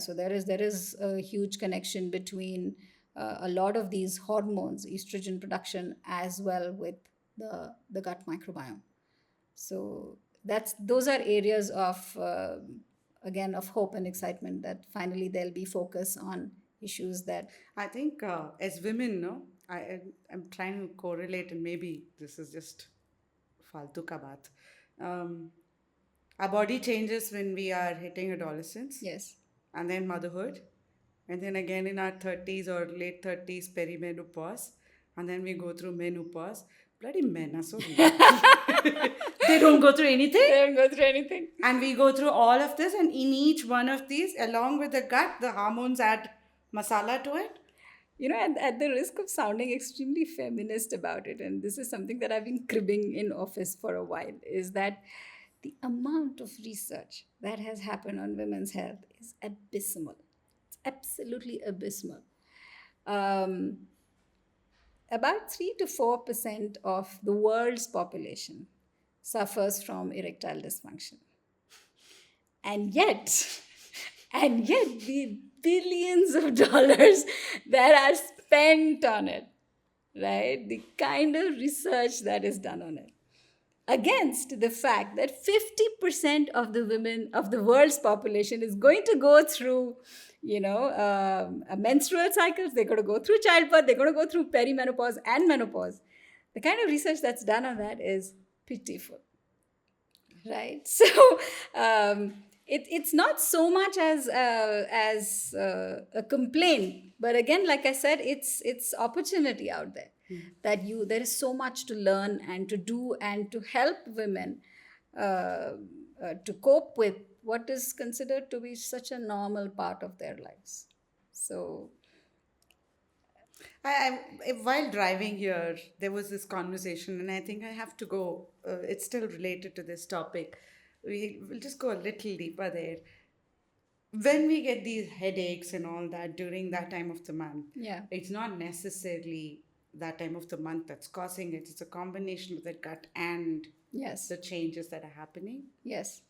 A: so there is a huge connection between a lot of these hormones, estrogen production, as well with the gut microbiome. So those are areas of again of hope and excitement that finally there'll be focus on issues that
D: I think as women, I'm trying to correlate, and maybe this is just faltu ka baat. Our body changes when we are hitting adolescence.
A: Yes.
D: And then motherhood. And then again in our 30s or late 30s, perimenopause. And then we go through menopause. Bloody men are so weird. They don't go through anything.
A: They don't go through anything.
D: And we go through all of this, and in each one of these, along with the gut, the hormones add masala to it.
A: You know, at the risk of sounding extremely feminist about it, and this is something that I've been cribbing in office for a while, is that the amount of research that has happened on women's health is abysmal. It's absolutely abysmal. About 3 to 4% of the world's population suffers from erectile dysfunction. And yet the billions of dollars that are spent on it, right? The kind of research that is done on it, against the fact that 50% of the women of the world's population is going to go through, a menstrual cycles, they're going to go through childbirth, they're going to go through perimenopause and menopause. The kind of research that's done on that is pitiful, right? So it's not so much as a complaint, but again, like I said, it's opportunity out there. That there is so much to learn and to do and to help women to cope with what is considered to be such a normal part of their lives. So
D: While driving here, there was this conversation, and I think I have to go. It's still related to this topic. We'll just go a little deeper there. When we get these headaches and all that during that time of the month,
A: yeah.
D: it's not necessarily that time of the month that's causing it. It's a combination of the gut and
A: Yes.
D: the changes that are happening.
A: Yes.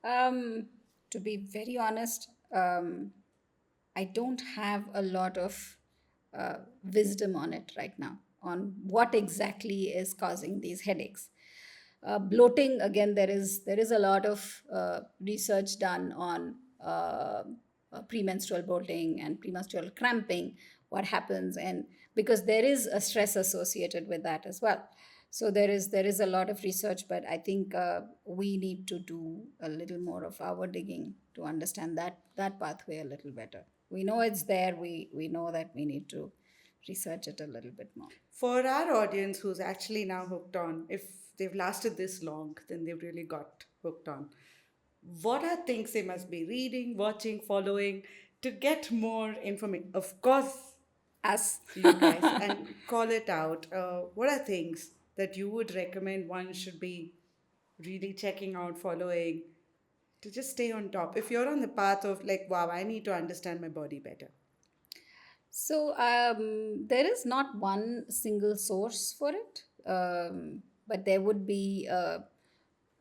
A: To be very honest, I don't have a lot of wisdom on it right now, on what exactly is causing these headaches. Bloating, again, there is a lot of research done on premenstrual bloating and premenstrual cramping, what happens, and because there is a stress associated with that as well. So there is a lot of research, but I think we need to do a little more of our digging to understand that pathway a little better. We know it's there. We know that we need to research it a little bit more.
D: For our audience who's actually now hooked on, if they've lasted this long, then they've really got hooked on. What are things they must be reading, watching, following to get more information? Of course,
A: As
D: you guys, and call it out. What are things that you would recommend one should be really checking out, following to just stay on top? If you're on the path of like, wow, I need to understand my body better.
A: So there is not one single source for it, but there would be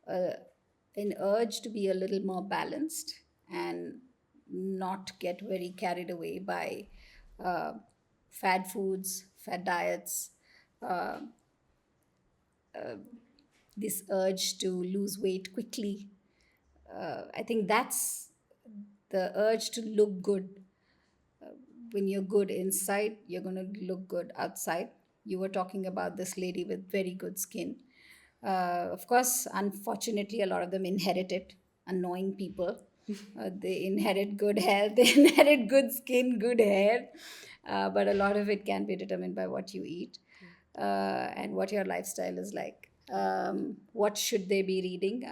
A: an urge to be a little more balanced and not get very carried away by fad foods, fad diets, this urge to lose weight quickly. I think that's the urge to look good. When you're good inside, you're going to look good outside. You were talking about this lady with very good skin. Of course, unfortunately, a lot of them inherit it, annoying people. They inherit good health, they inherit good skin, good hair. But a lot of it can be determined by what you eat and what your lifestyle is like. What should they be reading?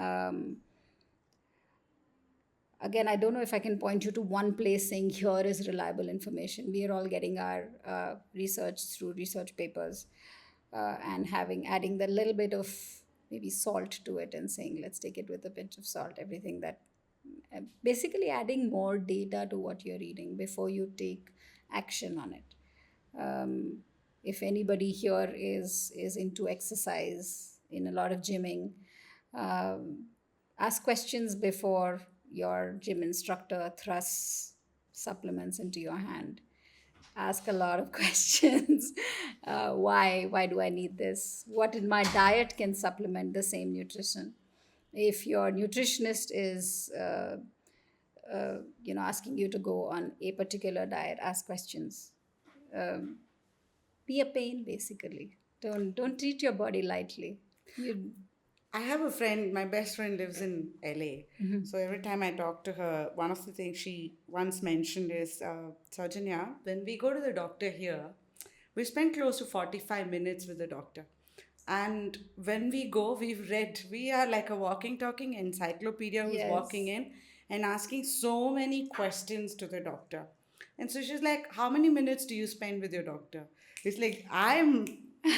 A: Again, I don't know if I can point you to one place saying here is reliable information. We are all getting our research through research papers and adding the little bit of maybe salt to it and saying, let's take it with a pinch of salt, everything that, basically adding more data to what you're reading before you take action on it. If anybody here is into exercise, in a lot of gymming, ask questions before your gym instructor thrusts supplements into your hand. Ask a lot of questions. Why do I need this? What in my diet can supplement the same nutrition? If your nutritionist is asking you to go on a particular diet, ask questions. Be a pain, basically. Don't treat your body lightly.
D: I have a friend, my best friend lives in LA. So every time I talk to her, one of the things she once mentioned is, Sowjanya, when we go to the doctor here, we spend close to 45 minutes with the doctor. And when we go, we are like a walking, talking encyclopedia who's
A: Yes.
D: walking in and asking so many questions to the doctor. And so she's like, how many minutes do you spend with your doctor? It's like,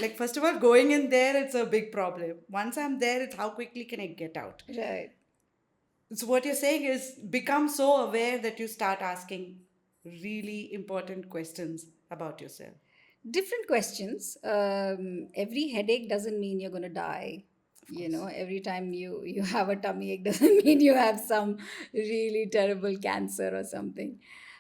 D: like, first of all, going in there, it's a big problem. Once I'm there, it's how quickly can I get out?
A: Right.
D: So what you're saying is become so aware that you start asking really important questions about yourself.
A: Different questions. Every headache doesn't mean you're going to die. Every time you have a tummy ache doesn't mean you have some really terrible cancer or something.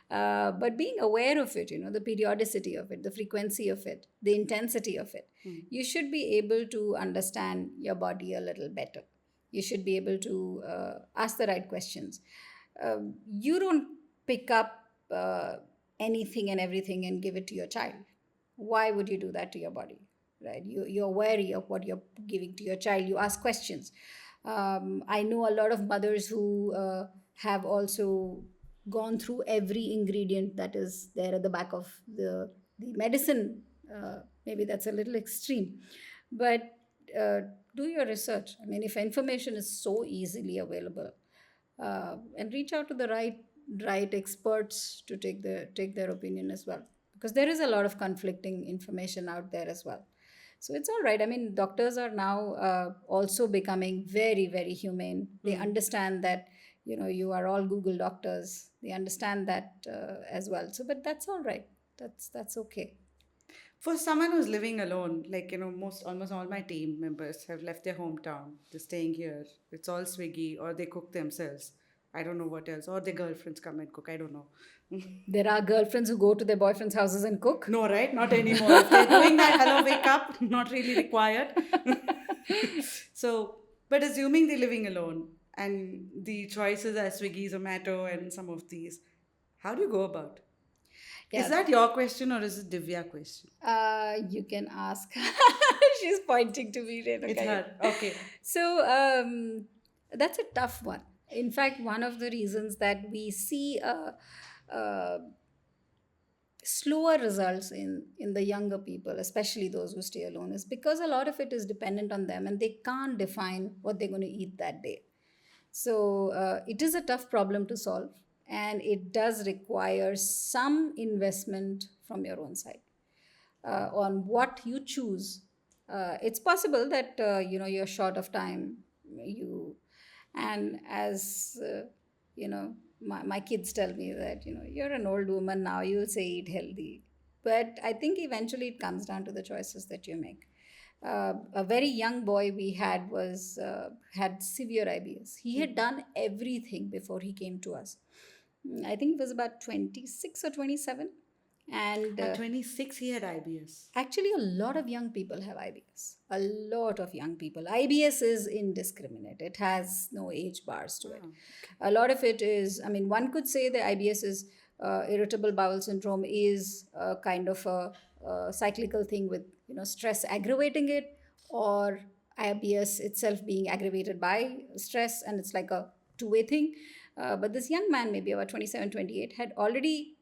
A: But being aware of it, the periodicity of it, the frequency of it, the intensity of it, you should be able to understand your body a little better. You should be able to ask the right questions. You don't pick up anything and everything and give it to your child. Why would you do that to your body? Right? You're wary of what you're giving to your child. You ask questions. I know a lot of mothers who have also gone through every ingredient that is there at the back of the medicine. Maybe that's a little extreme, but do your research. I mean, if information is so easily available, and reach out to the right experts to take their opinion as well, because there is a lot of conflicting information out there as well. So it's all right. I mean, doctors are now also becoming very, very humane. They understand that you are all Google doctors. They understand that as well. So, but that's all right. That's okay.
D: For someone who's living alone, like, almost all my team members have left their hometown. They're staying here. It's all Swiggy, or they cook themselves. I don't know what else. Or their girlfriends come and cook. I don't know.
A: There are girlfriends who go to their boyfriends' houses and cook.
D: No, right? Not anymore. If they're doing that, hello, wake up. Not really required. So, but assuming they're living alone and the choices are Swiggy, Zomato, and some of these, how do you go about?
A: Yeah.
D: Is that your question or is it Divya question?
A: You can ask. She's pointing to me, Renuka.
D: It's her. Okay.
A: So that's a tough one. In fact, one of the reasons that we see slower results in the younger people, especially those who stay alone, is because a lot of it is dependent on them and they can't define what they're going to eat that day. So it is a tough problem to solve, and it does require some investment from your own side on what you choose. It's possible that you're short of time. And as my kids tell me that you're an old woman now, you say eat healthy, but I think eventually it comes down to the choices that you make. A very young boy we had had severe IBS. He had done everything before he came to us. I think it was about 26 or 27. And
D: At 26, he had IBS.
A: actually, a lot of young people have IBS. A lot of young people. IBS is indiscriminate. It has no age bars to it. A lot of it is, I mean, one could say the IBS is irritable bowel syndrome is a kind of a cyclical thing with, stress aggravating it, or IBS itself being aggravated by stress, and it's like a two-way thing. But this young man, maybe about 27, 28, had already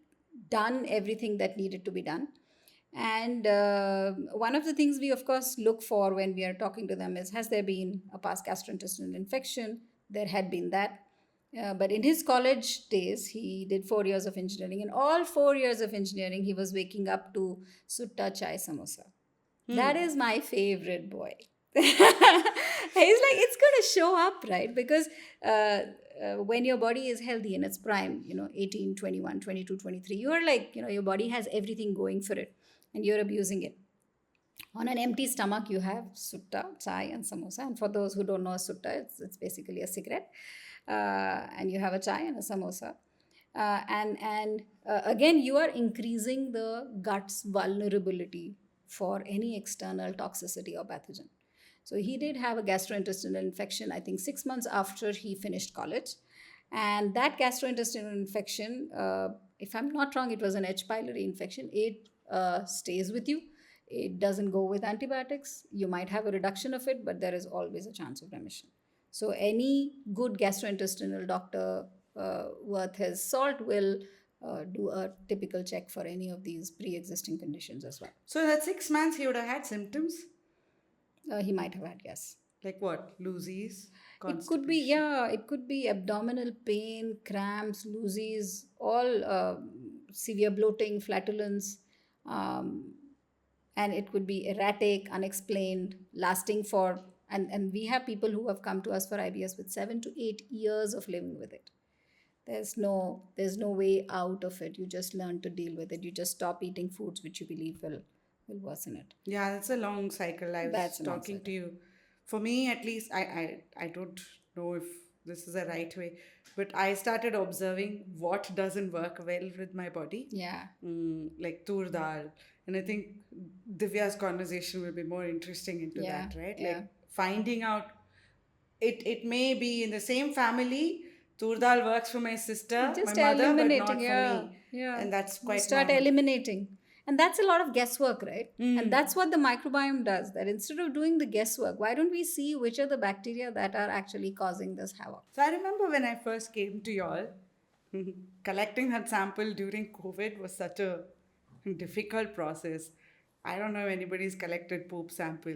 A: done everything that needed to be done. And one of the things we, of course, look for when we are talking to them is, has there been a past gastrointestinal infection? There had been that. But in his college days, he did 4 years of engineering. And all 4 years of engineering, he was waking up to sutta, chai, samosa. That is my favorite boy. He's like, it's going to show up, right? Because when your body is healthy in its prime, 18, 21, 22, 23, you are like, your body has everything going for it and you're abusing it. On an empty stomach, you have sutta, chai and samosa. And for those who don't know sutta, it's basically a cigarette. And you have a chai and a samosa. Again, you are increasing the gut's vulnerability for any external toxicity or pathogen. So he did have a gastrointestinal infection, I think 6 months after he finished college. And that gastrointestinal infection, if I'm not wrong, it was an H. pylori infection. It stays with you. It doesn't go with antibiotics. You might have a reduction of it, but there is always a chance of remission. So any good gastrointestinal doctor worth his salt will do a typical check for any of these pre-existing conditions as well.
D: So that 6 months he would have had symptoms?
A: He might have had, yes.
D: Like what? Loosies?
A: It could be, yeah, it could be abdominal pain, cramps, loosies, all severe bloating, flatulence, and it could be erratic, unexplained, lasting for, and we have people who have come to us for IBS with 7 to 8 years of living with it. There's no way out of it. You just learn to deal with it. You just stop eating foods which you believe will worsen it.
D: Yeah, that's a long cycle. I was talking to you. For me, at least, I don't know if this is the right way, but I started observing what doesn't work well with my body.
A: Yeah.
D: Like tur dal. And I think Divya's conversation will be more interesting into that, right?
A: Yeah.
D: Like finding out, it may be in the same family. Tur dal works for my sister,
A: Just
D: my mother, but
A: eliminating,
D: not for me.
A: Yeah.
D: And that's quite
A: start
D: normal.
A: eliminating. And that's a lot of guesswork, right? And that's what the microbiome does. That instead of doing the guesswork, why don't we see which are the bacteria that are actually causing this havoc?
D: So I remember when I first came to y'all, collecting that sample during COVID was such a difficult process. I don't know if anybody's collected poop sample.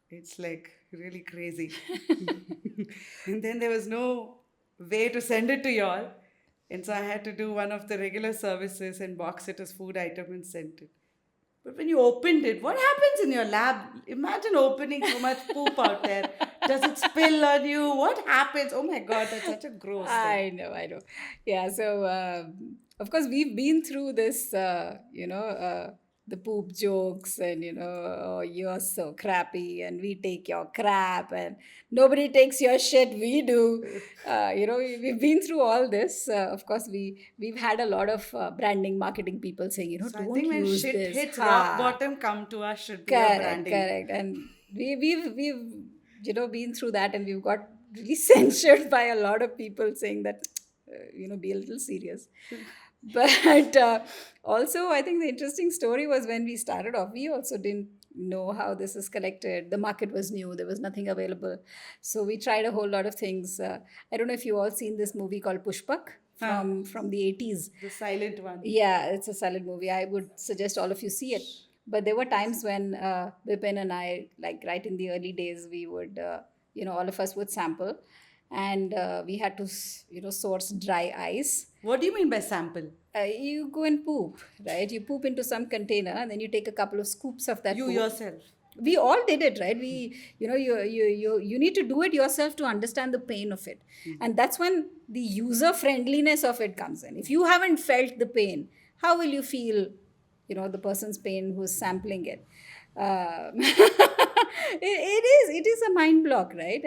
D: It's like really crazy. And then there was no way to send it to y'all. And so I had to do one of the regular services and box it as food item and send it. But when you opened it, what happens in your lab? Imagine opening so much poop out there. Does it spill on you? What happens? Oh my God, that's such a gross thing.
A: I know. Yeah, so of course we've been through this, the poop jokes and, oh, you're so crappy and we take your crap and nobody takes your shit, we do. We've been through all this. Of course, we've had a lot of branding, marketing people saying,
D: So I
A: don't
D: think when
A: use
D: shit
A: this.
D: hits rock bottom, come to us should be your branding.
A: Correct. And we've been through that, and we've got really censured by a lot of people saying that, be a little serious. But also, I think the interesting story was when we started off, we also didn't know how this is collected. The market was new. There was nothing available. So we tried a whole lot of things. I don't know if you all seen this movie called Pushpak from the 80s.
D: The silent one.
A: Yeah, it's a silent movie. I would suggest all of you see it. But there were times when Bipin and I, like right in the early days, we would, all of us would sample. And we had to, source dry ice.
D: What do you mean by sample?
A: You go and poop, right? You poop into some container and then you take a couple of scoops of that
D: You
A: poop.
D: yourself.
A: We all did it, right? You need to do it yourself to understand the pain of it. And that's when the user friendliness of it comes in. If you haven't felt the pain, how will you feel, the person's pain who's sampling it? It is a mind block, right?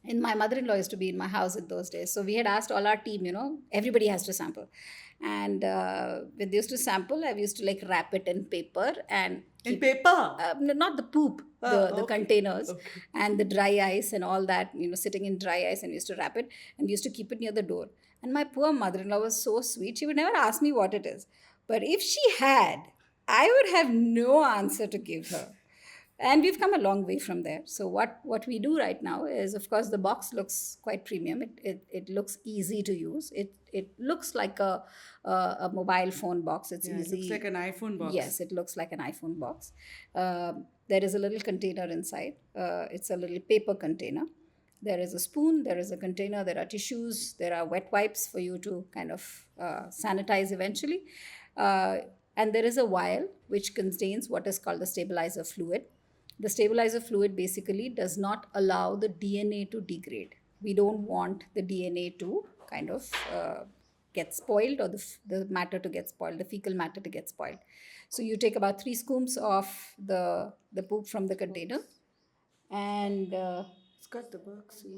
A: And my mother-in-law used to be in my house in those days. So we had asked all our team, everybody has to sample. And when they used to sample, I used to wrap it in paper and...
D: In paper?
A: Not the poop, the containers
D: Okay.
A: and the dry ice and all that, sitting in dry ice, and we used to wrap it and we used to keep it near the door. And my poor mother-in-law was so sweet. She would never ask me what it is. But if she had, I would have no answer to give her. And we've come a long way from there. So what we do right now is, of course, the box looks quite premium. It looks easy to use. It looks like a mobile phone box. It's easy.
D: It looks like an iPhone box.
A: Yes, it looks like an iPhone box. There is a little container inside. It's a little paper container. There is a spoon. There is a container. There are tissues. There are wet wipes for you to kind of sanitize eventually. And there is a vial which contains what is called the stabilizer fluid. The stabilizer fluid basically does not allow the DNA to degrade. We don't want the DNA to kind of get spoiled, or the matter to get spoiled, the fecal matter to get spoiled. So you take about 3 scoops of the poop from the container, and
D: It's got the box. You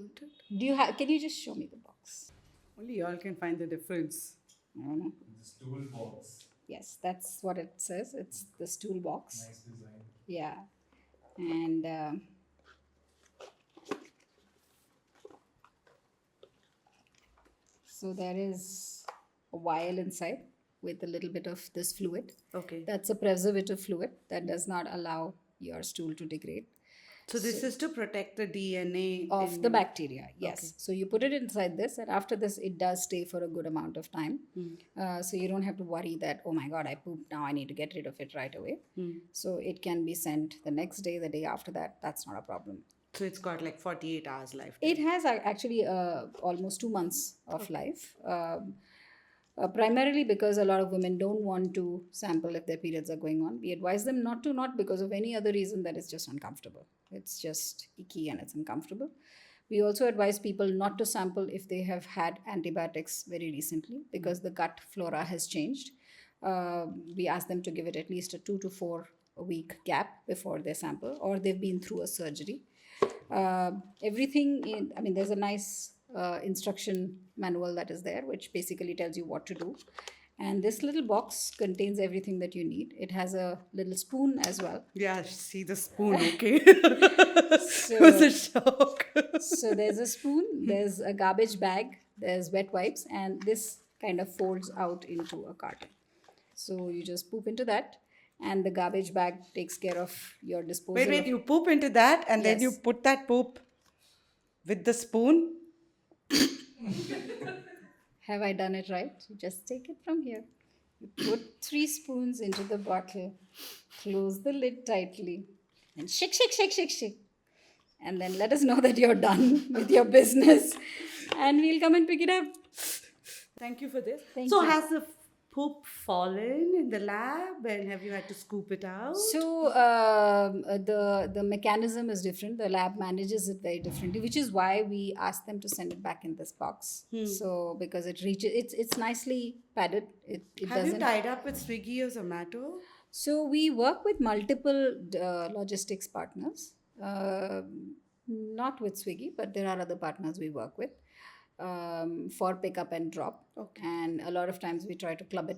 D: want it?
A: can you just show me the box?
D: Only y'all can find the difference.
A: I don't know.
E: The stool box.
A: Yes, that's what it says. It's the stool box.
E: Nice design.
A: Yeah. And so there is a vial inside. with a little bit of this fluid.
D: Okay.
A: That's a preservative fluid that does not allow your stool to degrade.
D: So this is to protect the DNA
A: Of
D: in
A: the
D: you.
A: bacteria, yes.
D: Okay.
A: So you put it inside this, and after this, it does stay for a good amount of time. So you don't have to worry that, oh my God, I pooped, now I need to get rid of it right away. So it can be sent the next day, the day after that. That's not a problem.
D: So it's got like 48 hours life.
A: It has actually almost 2 months of life. Primarily because a lot of women don't want to sample if their periods are going on. We advise them not to, not because of any other reason, that it's just uncomfortable. It's just icky and it's uncomfortable. We also advise people not to sample if they have had antibiotics very recently because the gut flora has changed. We ask them to give it at least a 2 to 4 week gap before they sample, or they've been through a surgery. There's a nice instruction manual that is there, which basically tells you what to do. And this little box contains everything that you need. It has a little spoon as well.
D: Yeah, see the spoon, okay. It was a shock.
A: So there's a spoon, there's a garbage bag, there's wet wipes, and this kind of folds out into a carton. So you just poop into that, and the garbage bag takes care of your disposal.
D: Wait, you poop into that and then you
A: Yes.
D: put that poop with the spoon?
A: Have I done it right? You just take it from here. You put 3 spoons into the bottle, close the lid tightly, and shake. And then let us know that you're done with your business, and we'll come and pick it up.
D: Thank you for this.
A: Thank
D: so
A: you.
D: has the poop fallen in the lab and have you had to scoop it out?
A: So the mechanism is different. The lab manages it very differently, which is why we ask them to send it back in this box. So because it reaches, it's nicely padded. It
D: have you
A: doesn't.
D: tied up with Swiggy or Zomato?
A: So we work with multiple logistics partners, not with Swiggy, but there are other partners we work with for pickup and drop.
D: Okay.
A: And a lot of times we try to club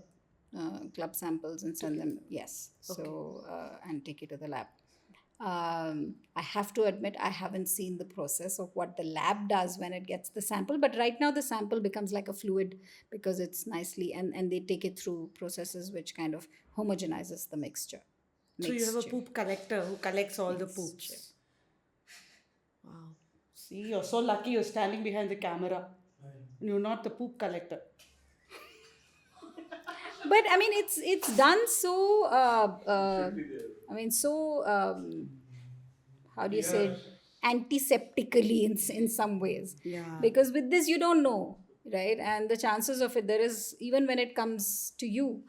A: samples and send them, yes. So, and take it to the lab. I have to admit, I haven't seen the process of what the lab does when it gets the sample, but right now the sample becomes like a fluid because it's nicely, and they take it through processes which kind of homogenizes the mixture.
D: So you have a poop collector who collects all the poops. Wow. See, you're so lucky you're standing behind the camera. And you're not the poop collector.
A: But I mean, it's done so. How do you say it? Antiseptically in some ways.
D: Yeah.
A: Because with this you don't know, right? And the chances of it, there is, even when it comes to you,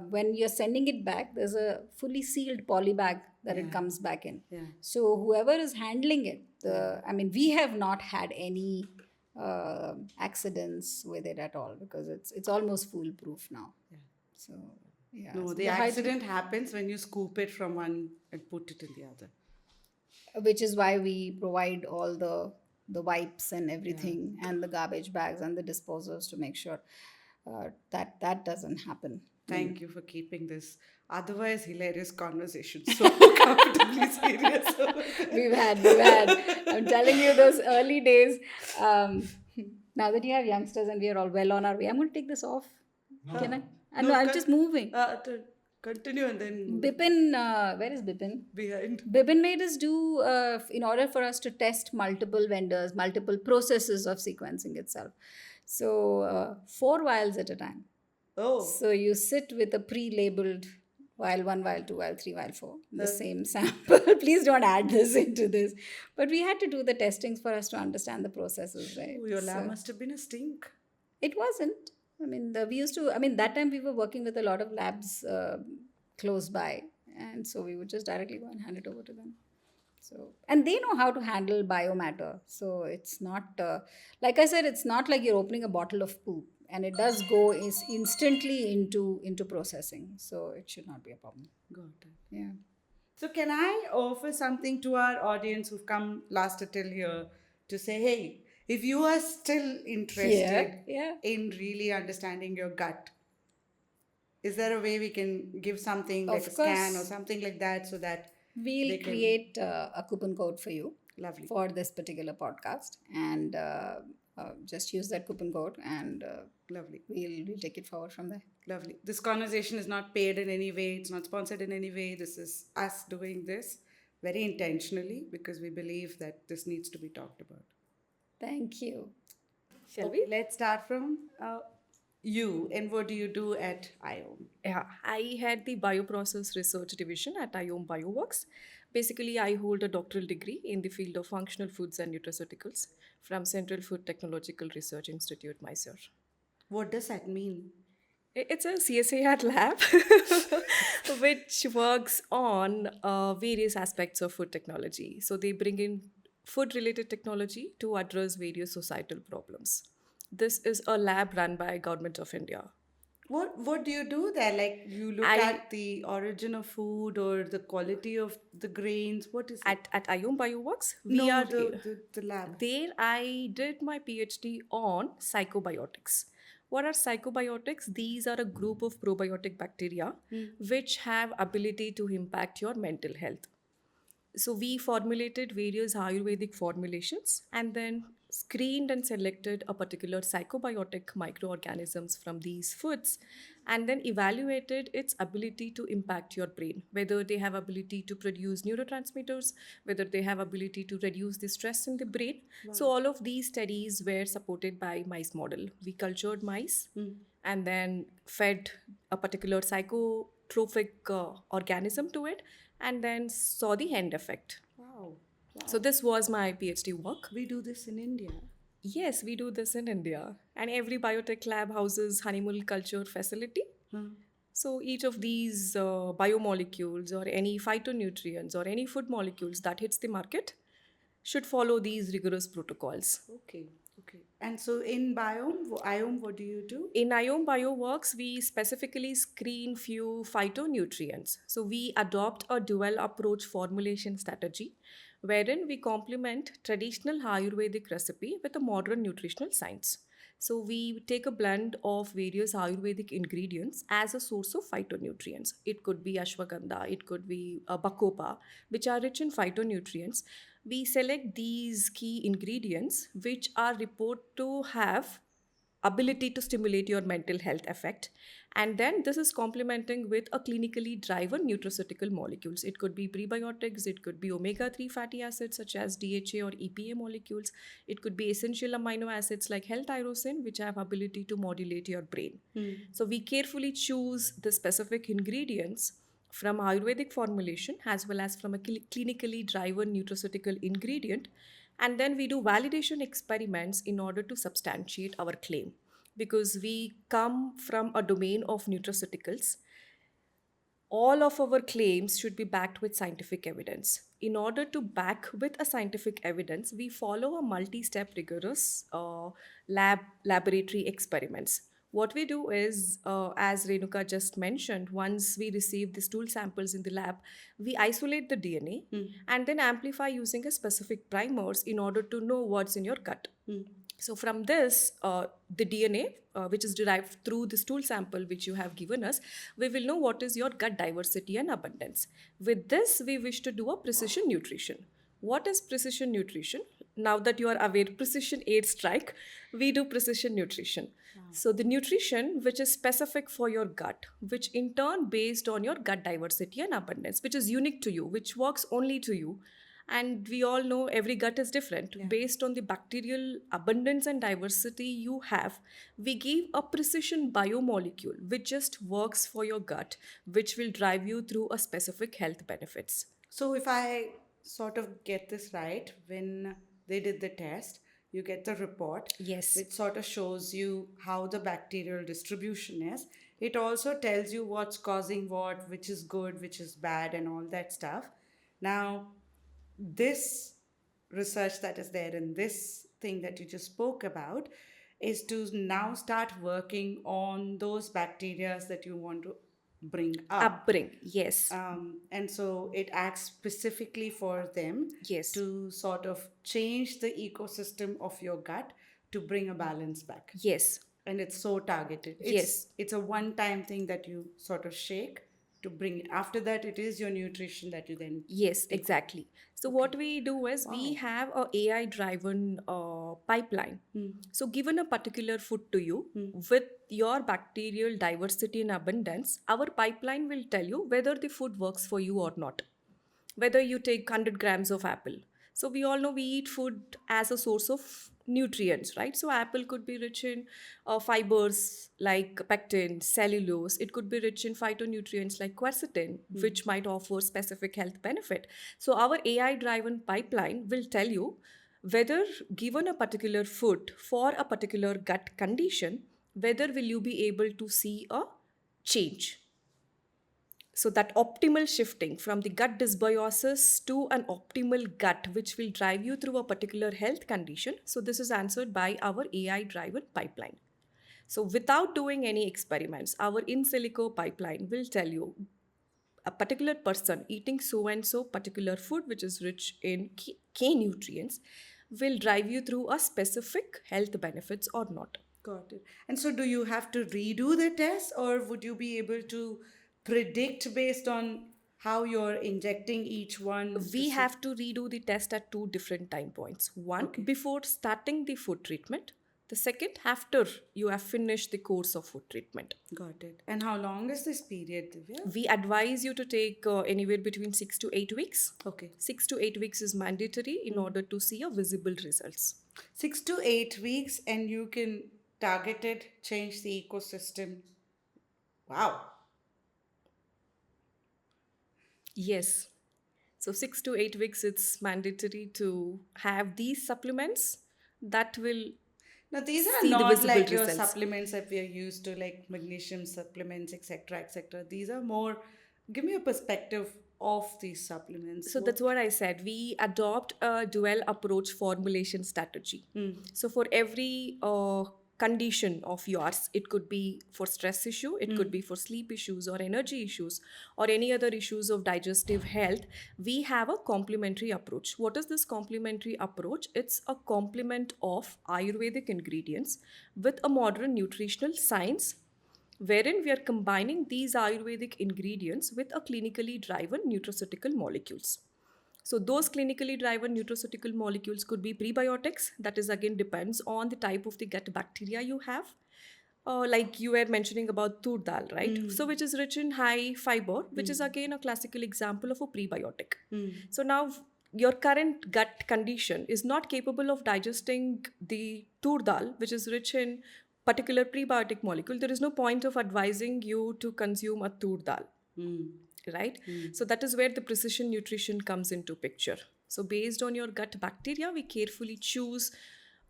A: when you're sending it back, there's a fully sealed poly bag that it comes back in.
D: Yeah.
A: So whoever is handling it, we have not had any accidents with it at all because it's almost foolproof now. Yeah. So yeah.
D: No,
A: So
D: the accident happens when you scoop it from one and put it in the other.
A: which is why we provide all the wipes and everything and the garbage bags and the disposals to make sure that doesn't happen.
D: Thank you for keeping this otherwise hilarious conversation so comfortably serious.
A: We've had. I'm telling you, those early days. Now that you have youngsters and we are all well on our way, I'm going to take this off. Can I? No, I'm just moving.
D: Continue and then
A: Bipin, where is Bipin?
D: behind.
A: Bipin made us do, in order for us to test multiple vendors, multiple processes of sequencing itself. So 4 vials at a time.
D: Oh.
A: So you sit with a pre-labeled vial 1, vial 2, vial 3, vial 4, the same sample. Please don't add this into this. But we had to do the testings for us to understand the processes, right?
D: Oh, your lab must have been a stink.
A: It wasn't. That time we were working with a lot of labs close by. And so we would just directly go and hand it over to them. So, and they know how to handle biomatter. So it's not, like I said, it's not like you're opening a bottle of poop. And it does go instantly into processing. So it should not be a problem.
D: Got it.
A: Yeah.
D: So can I offer something to our audience who've come lasted till here to say, hey, if you are still interested in really understanding your gut, is there a way we can give something like a scan or something like that so that
A: we'll create a coupon code for you.
D: Lovely.
A: For this particular podcast, and just use that coupon code, and
D: lovely.
A: We'll take it forward from there.
D: Lovely. This conversation is not paid in any way, it's not sponsored in any way. This is us doing this very intentionally because we believe that this needs to be talked about.
A: Thank you.
B: Shall
D: Okay,
B: we?
D: let's start from you and what do you do at IOM?
B: Yeah, I had the bioprocess research division at IOM Bioworks. Basically, I hold a doctoral degree in the field of functional foods and nutraceuticals from Central Food Technological Research Institute, Mysore.
D: What does that mean?
B: It's a CSAR lab which works on various aspects of food technology. So they bring in food related technology to address various societal problems. This is a lab run by Government of India.
D: What do you do there? Like you look
B: I-
D: at the origin of food or the quality of the grains? What is it?
B: At IOM Bioworks,
D: No, the lab.
B: there I did my PhD on psychobiotics. What are psychobiotics? These are a group of probiotic bacteria which have ability to impact your mental health. So we formulated various Ayurvedic formulations and then screened and selected a particular psychobiotic microorganisms from these foods and then evaluated its ability to impact your brain, whether they have ability to produce neurotransmitters, whether they have ability to reduce the stress in the brain. So all of these studies were supported by mice model. We cultured mice and then fed a particular psychotropic organism to it and then saw the end effect.
D: Wow.
B: So this was my PhD work.
D: We do this in India.
B: Yes, we do this in India. And every biotech lab houses honeymoon culture facility. So each of these biomolecules or any phytonutrients or any food molecules that hits the market should follow these rigorous protocols.
D: Okay. And so in IOM, what do you do?
B: In IOM Bioworks, we specifically screen few phytonutrients. So we adopt a dual approach formulation strategy wherein we complement traditional Ayurvedic recipe with a modern nutritional science. So we take a blend of various Ayurvedic ingredients as a source of phytonutrients. It could be ashwagandha, it could be bacopa, which are rich in phytonutrients. We select these key ingredients which are reported to have ability to stimulate your mental health effect, and then this is complementing with a clinically driven nutraceutical molecules. It could be prebiotics, it could be omega-3 fatty acids such as DHA or EPA molecules, it could be essential amino acids like L-tyrosine which have ability to modulate your brain. So we carefully choose the specific ingredients from Ayurvedic formulation as well as from a clinically driven nutraceutical ingredient, and then we do validation experiments in order to substantiate our claim. Because we come from a domain of nutraceuticals, all of our claims should be backed with scientific evidence. In order to back with a scientific evidence, we follow a multi-step rigorous laboratory experiments. What we do is, as Renuka just mentioned, once we receive the stool samples in the lab, we isolate the DNA and then amplify using a specific primers in order to know what's in your gut. So from this, the DNA, which is derived through the stool sample which you have given us, we will know what is your gut diversity and abundance. With this, we wish to do a precision nutrition. What is precision nutrition? Now that you are aware, precision aid strike, we do precision nutrition. So the nutrition which is specific for your gut, which in turn based on your gut diversity and abundance, which is unique to you, which works only to you. And we all know every gut is different. Based on the bacterial abundance and diversity you have, we give a precision biomolecule which just works for your gut, which will drive you through a specific health benefits.
D: So if I sort of get this right, when they did the test, you get the report.
B: Yes.
D: Which sort of shows you how the bacterial distribution is. It also tells you what's causing what, which is good, which is bad, and all that stuff. Now, this research that is there in this thing that you just spoke about is to now start working on those bacteria that you want to bring up.
B: Yes.
D: And so it acts specifically for them
B: Yes.
D: to sort of change the ecosystem of your gut to bring a balance back.
B: Yes.
D: And it's so targeted.
B: Yes.
D: It's a one-time thing that you sort of shake to bring it. After that, it is your nutrition that you then.
B: Yes, exactly. So what we do is we have a AI driven pipeline. So given a particular food to you with your bacterial diversity and abundance, our pipeline will tell you whether the food works for you or not. Whether you take 100 grams of apple. So we all know we eat food as a source of nutrients, right? So apple could be rich in fibers like pectin, cellulose. It could be rich in phytonutrients like quercetin, which might offer specific health benefit. So our AI driven pipeline will tell you whether given a particular food for a particular gut condition, whether will you be able to see a change. So that optimal shifting from the gut dysbiosis to an optimal gut, which will drive you through a particular health condition. So this is answered by our AI-driven pipeline. So without doing any experiments, our in silico pipeline will tell you a particular person eating so and so particular food, which is rich in K nutrients, will drive you through a specific health benefits or not.
D: Got it. And so, do you have to redo the test, or would you be able to predict based on how you're injecting each one?
B: We have to redo the test at two different time points. One, before starting the food treatment. The second, after you have finished the course of food treatment.
D: Got it. And how long is this period, Divya?
B: We advise you to take anywhere between 6 to 8 weeks.
D: Okay.
B: 6 to 8 weeks is mandatory in order to see a visible results.
D: 6 to 8 weeks, and you can target it, change the ecosystem. Wow.
B: Yes. So 6 to 8 weeks, it's mandatory to have these supplements that will.
D: Now, these are
B: See the
D: not
B: visible
D: like your
B: results.
D: supplements that we are used to, like magnesium supplements, etc., etc. These are more. Give me a perspective of these supplements.
B: So that's what I said. We adopt a dual approach formulation strategy. So for every condition of yours, it could be for stress issue, it could be for sleep issues or energy issues or any other issues of digestive health, we have a complementary approach. What is this complementary approach? It's a complement of Ayurvedic ingredients with a modern nutritional science, wherein we are combining these Ayurvedic ingredients with a clinically driven nutraceutical molecules. So those clinically driven nutraceutical molecules could be prebiotics. That is again depends on the type of the gut bacteria you have. Like you were mentioning about tur dal, right? So which is rich in high fiber, which is again a classical example of a prebiotic. So now your current gut condition is not capable of digesting the tur dal, which is rich in particular prebiotic molecule. There is no point of advising you to consume a tur dal. Right? So that is where the precision nutrition comes into picture. So based on your gut bacteria, we carefully choose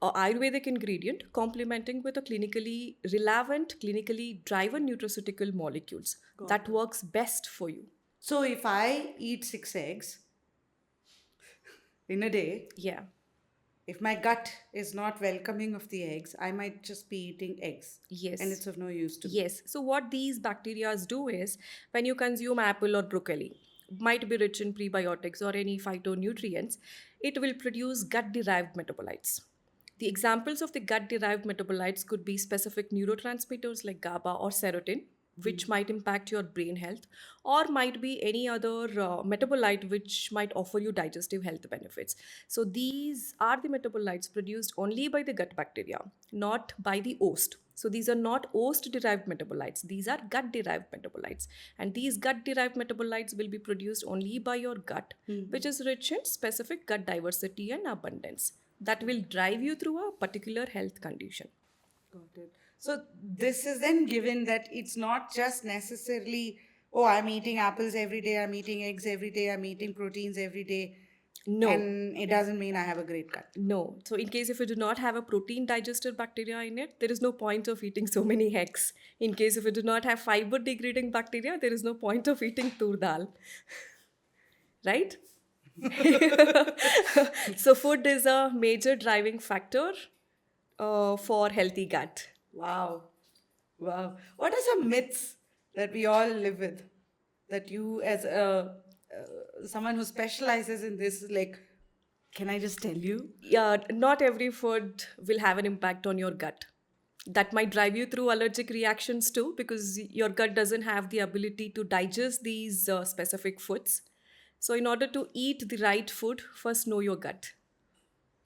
B: a Ayurvedic ingredient complementing with a clinically relevant, clinically driven nutraceutical molecules that works best for you.
D: So if I eat 6 eggs in a day,
B: Yeah.
D: if my gut is not welcoming of the eggs, I might just be eating eggs.
B: Yes.
D: And it's of no use to me.
B: Yes. So what these bacteria do is when you consume apple or broccoli, might be rich in prebiotics or any phytonutrients, it will produce gut-derived metabolites. The examples of the gut-derived metabolites could be specific neurotransmitters like GABA or serotonin, which might impact your brain health, or might be any other metabolite which might offer you digestive health benefits. So these are the metabolites produced only by the gut bacteria, not by the host. So these are not host-derived metabolites. These are gut-derived metabolites. And these gut-derived metabolites will be produced only by your gut, which is rich in specific gut diversity and abundance that will drive you through a particular health condition.
D: Got it. So this is then given that it's not just necessarily, oh, I'm eating apples every day, I'm eating eggs every day, I'm eating proteins every day.
B: No.
D: And it doesn't mean I have a great gut.
B: No. So in case if you do not have a protein digester bacteria in it, there is no point of eating so many eggs. In case if you do not have fiber degrading bacteria, there is no point of eating tur dal. Right? So food is a major driving factor for healthy gut.
D: Wow. Wow. What are some myths that we all live with? That you as someone who specializes in this, like, can I just tell you?
B: Yeah, not every food will have an impact on your gut. That might drive you through allergic reactions too, because your gut doesn't have the ability to digest these specific foods. So, in order to eat the right food, first know your gut.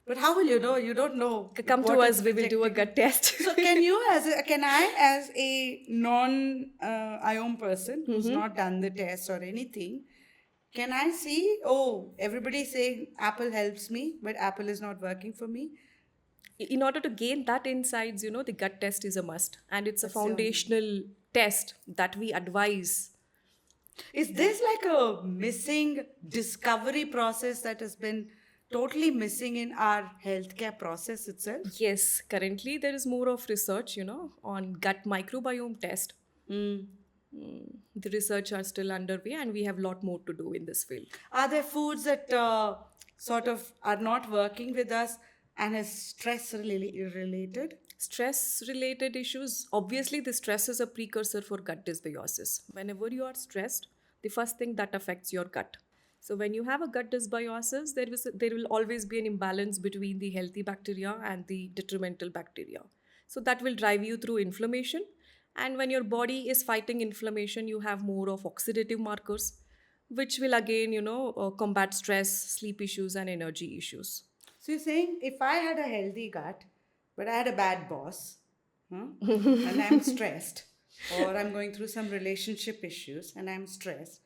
D: But how will you know? You don't know.
B: Come to
D: what
B: us,
D: is
B: we will do a
D: rejecting.
B: gut test.
D: So can I as a non IOM person who's not done the test or anything, can I see, oh, everybody's saying Apple helps me, but Apple is not working for me?
B: In order to gain that insights, the gut test is a must, and it's a
D: That's the only-
B: foundational test that we advise.
D: Is this like a missing discovery process that has been totally missing in our healthcare process itself?
B: Yes, currently there is more of research, on gut microbiome test. The research are still underway, and we have a lot more to do in this field.
D: Are there foods that sort of are not working with us and is stress related?
B: Stress related issues, obviously, the stress is a precursor for gut dysbiosis. Whenever you are stressed, the first thing that affects your gut. So, when you have a gut dysbiosis, there will always be an imbalance between the healthy bacteria and the detrimental bacteria. So, that will drive you through inflammation. And when your body is fighting inflammation, you have more of oxidative markers, which will again, combat stress, sleep issues, and energy issues.
D: So you're saying if I had a healthy gut, but I had a bad boss, and I'm stressed, or I'm going through some relationship issues and I'm stressed,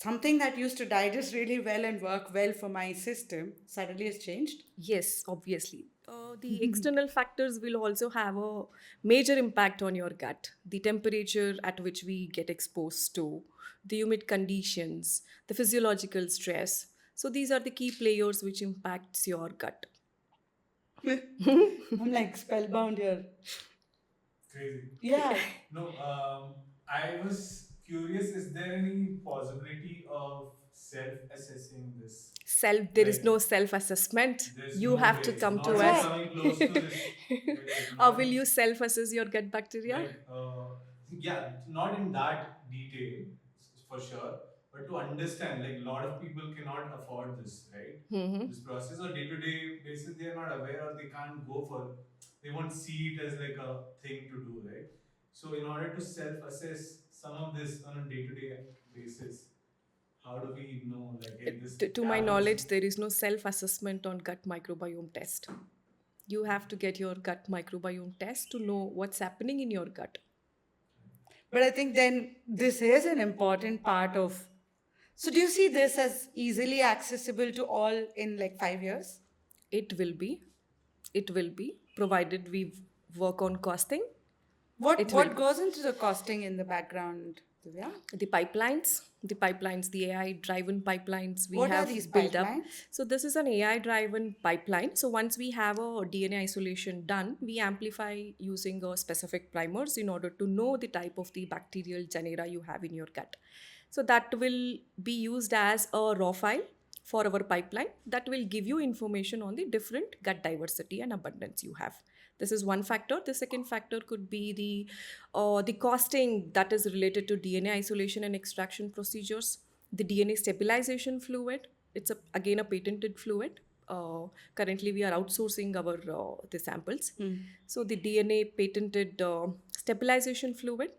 D: something that used to digest really well and work well for my system suddenly has changed?
B: Yes, obviously. The external factors will also have a major impact on your gut. The temperature at which we get exposed to, the humid conditions, the physiological stress. So these are the key players which impacts your gut.
D: I'm like spellbound here.
E: Crazy.
D: Yeah.
E: No, I was curious, is there any possibility of self-assessing this?
B: There is no self-assessment.
E: There's
B: You
E: no
B: have
E: way.
B: to come
E: Not
B: to
E: even
B: us.
E: coming close to this.
B: Or will you self-assess your gut bacteria?
E: Yeah, not in that detail, for sure, but to understand, like, a lot of people cannot afford this, right? This process on day-to-day basis, they are not aware, or they can't they won't see it as like a thing to do, right? So in order to self-assess some of this on a day-to-day basis, how do we know, like, hey, this
B: To my
E: happens?
B: knowledge, there is no self-assessment on gut microbiome test. You have to get your gut microbiome test to know what's happening in your gut.
D: But I think then this is an important part of. So do you see this as easily accessible to all in like 5 years?
B: It will be, provided we work on costing.
D: What
B: It
D: what
B: will.
D: goes into the costing in the background, Divya?
B: The pipelines, the AI-driven pipelines we
D: What are
B: have
D: these
B: built up.
D: pipelines?
B: So this is an AI-driven pipeline. So once we have a DNA isolation done, we amplify using a specific primers in order to know the type of the bacterial genera you have in your gut. So that will be used as a raw file for our pipeline that will give you information on the different gut diversity and abundance you have. This is one factor. The second factor could be the costing that is related to DNA isolation and extraction procedures, the DNA stabilization fluid. It's again a patented fluid. Currently, we are outsourcing the samples. So the DNA patented stabilization fluid.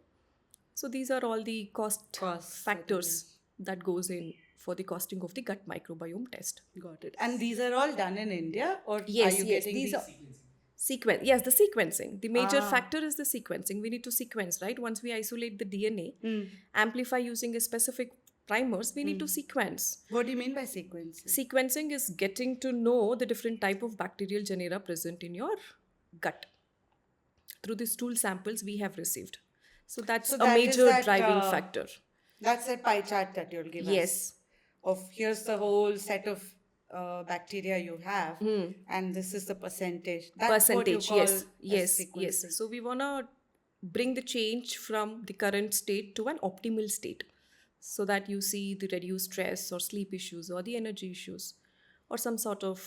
B: So these are all the cost factors that goes in for the costing of the gut microbiome test.
D: Got it. And these are all done in India, or
B: Yes,
D: are you
B: yes,
D: getting
B: these
D: these?
B: are the sequencing. The major factor is the sequencing. We need to sequence, right? Once we isolate the DNA, amplify using a specific primers, we need to sequence.
D: What do you mean by sequencing?
B: Sequencing is getting to know the different type of bacterial genera present in your gut through the stool samples we have received. So that's a
D: that is
B: major
D: that,
B: driving factor.
D: That's that pie chart that you'll give us.
B: Yes.
D: Of here's the whole set of bacteria you have, and this is the percentage. That's what you
B: Percentage,
D: call
B: yes.
D: sequencing.
B: So we want to bring the change from the current state to an optimal state, so that you see the reduced stress or sleep issues or the energy issues or some sort of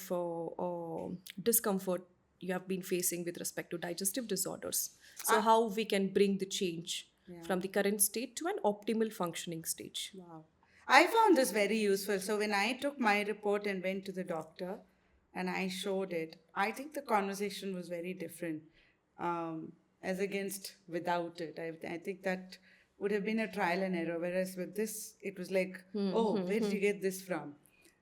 B: discomfort you have been facing with respect to digestive disorders. So how we can bring the change from the current state to an optimal functioning stage.
D: Wow. I found this very useful. So when I took my report and went to the doctor and I showed it, I think the conversation was very different. as against without it. I think that would have been a trial and error. Whereas with this, it was like, oh, where did you get this from?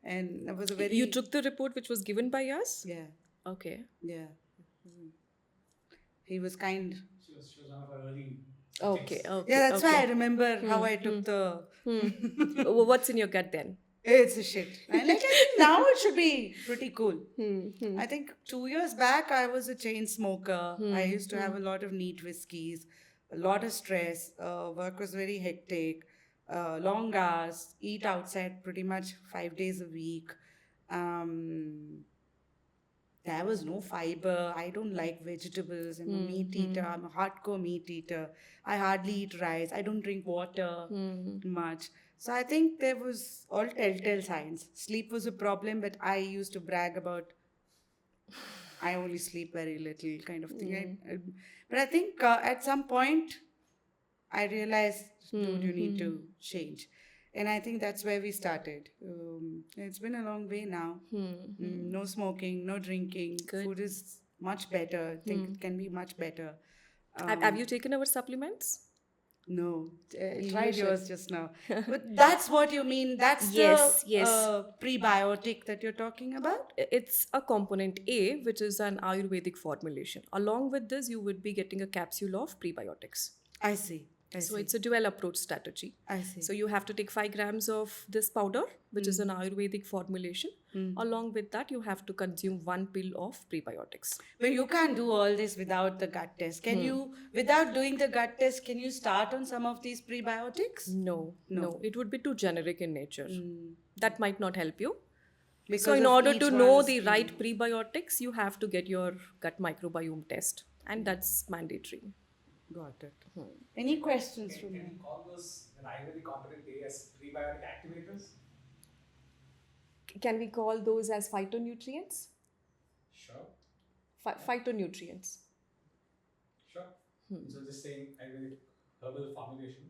D: And that was a very...
B: You took the report which was given by us?
D: Yeah,
B: Okay.
D: yeah. He was kind.
E: She was one of our early.
B: Okay.
D: Yeah, that's
B: okay.
D: why I remember how I took the...
B: What's in your gut then?
D: It's a shit. And like, I think now it should be pretty cool. I think 2 years back, I was a chain smoker. I used to have a lot of neat whiskeys, a lot of stress. Work was very hectic. Long hours, eat outside pretty much 5 days a week. There was no fiber. I don't like vegetables. I'm a meat eater. I'm a hardcore meat eater. I hardly eat rice. I don't drink water much. So I think there was all telltale signs. Sleep was a problem, but I used to brag about I only sleep very little kind of thing. But I think at some point I realized, dude, you need to change. And I think that's where we started. It's been a long way now. No smoking, no drinking.
B: Good.
D: Food is much better. I think it can be much better.
B: Have you taken our supplements?
D: No,
B: You
D: tried
B: should.
D: yours just now. But that's what you mean. That's
B: Yes,
D: the
B: yes.
D: prebiotic that you're talking about?
B: It's a component A, which is an Ayurvedic formulation. Along with this, you would be getting a capsule of prebiotics.
D: I see.
B: So it's a dual approach strategy.
D: I see.
B: So you have to take 5 grams of this powder, which is an Ayurvedic formulation. Along with that, you have to consume 1 pill of prebiotics.
D: But you can't do all this without the gut test. Can you, without doing the gut test, can you start on some of these prebiotics?
B: No. It would be too generic in nature. That might not help you.
D: Because
B: So in
D: of
B: order
D: each
B: to know
D: one's-
B: the right prebiotics, you have to get your gut microbiome test. And that's mandatory.
D: Got it. Any questions from
E: Can
D: you?
E: we call those an Ayurvedic component A as prebiotic activators?
B: Can we call those as phytonutrients?
E: Sure.
B: Phytonutrients.
E: Sure. So just saying Ayurvedic herbal formulation.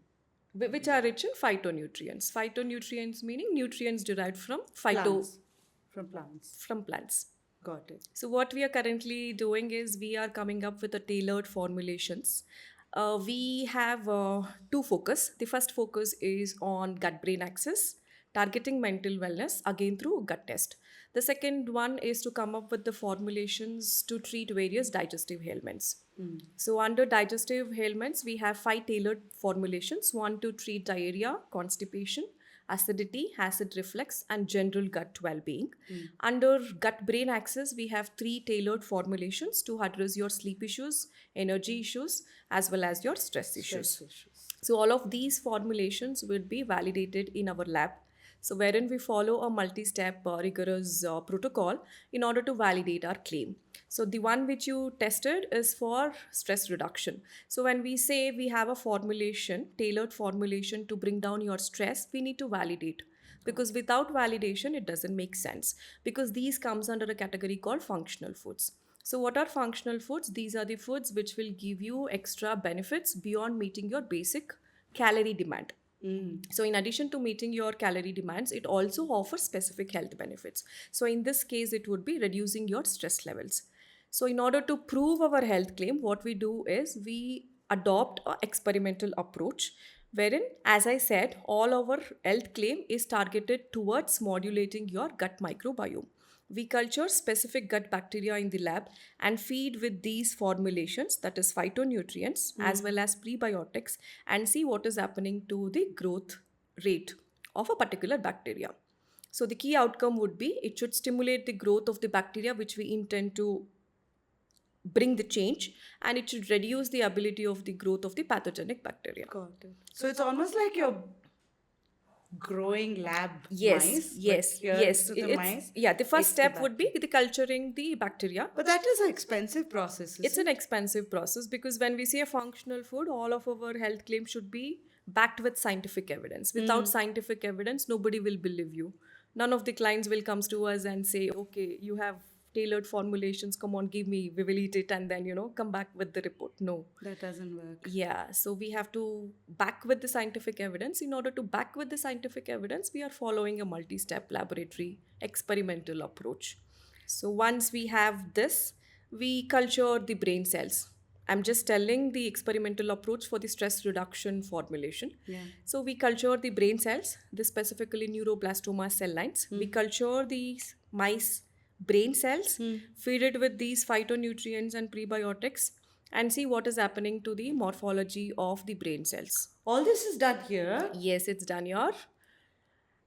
B: Which are rich in phytonutrients. Phytonutrients meaning nutrients derived from
D: Plants. From plants.
B: from plants.
D: Got it.
B: So what we are currently doing is we are coming up with a tailored formulations. We have 2 focus. The first focus is on gut-brain axis, targeting mental wellness, again through gut test. The second one is to come up with the formulations to treat various digestive ailments. So under digestive ailments, we have 5 tailored formulations. 1 to treat diarrhea, constipation, acidity, acid reflux, and general gut well-being. Under gut-brain axis, we have 3 tailored formulations to address your sleep issues, energy issues, as well as your stress issues. So all of these formulations will be validated in our lab. So wherein we follow a multi-step rigorous protocol in order to validate our claim. So the one which you tested is for stress reduction. So when we say we have a formulation, tailored formulation to bring down your stress, we need to validate. Because without validation, it doesn't make sense. Because these comes under a category called functional foods. So what are functional foods? These are the foods which will give you extra benefits beyond meeting your basic calorie demand. So in addition to meeting your calorie demands, it also offers specific health benefits. So in this case, it would be reducing your stress levels. So in order to prove our health claim, what we do is we adopt an experimental approach wherein, as I said, all our health claim is targeted towards modulating your gut microbiome. We culture specific gut bacteria in the lab and feed with these formulations, that is phytonutrients, as well as prebiotics, and see what is happening to the growth rate of a particular bacteria. So the key outcome would be it should stimulate the growth of the bacteria which we intend to bring the change, and it should reduce the ability of the growth of the pathogenic bacteria.
D: Got it. So it's almost like you're growing lab
B: Yes,
D: mice.
B: yes,
D: but here
B: yes.
D: to the mice,
B: Yeah, the first
D: it's the
B: step would be the culturing the bacteria.
D: But that is an expensive process.
B: It's an expensive process because when we say a functional food, all of our health claims should be backed with scientific evidence. Without scientific evidence, nobody will believe you. None of the clients will come to us and say, okay, you have tailored formulations, come on, give me, we will eat it, and then, come back with the report. No.
D: That doesn't work.
B: Yeah, so we have to back with the scientific evidence. In order to back with the scientific evidence, we are following a multi-step laboratory experimental approach. So once we have this, we culture the brain cells. I'm just telling the experimental approach for the stress reduction formulation.
D: Yeah.
B: So we culture the brain cells, this specifically neuroblastoma cell lines. We culture these mice brain cells, feed it with these phytonutrients and prebiotics, and see what is happening to the morphology of the brain cells.
D: All this is done here.
B: Yes, it's done here.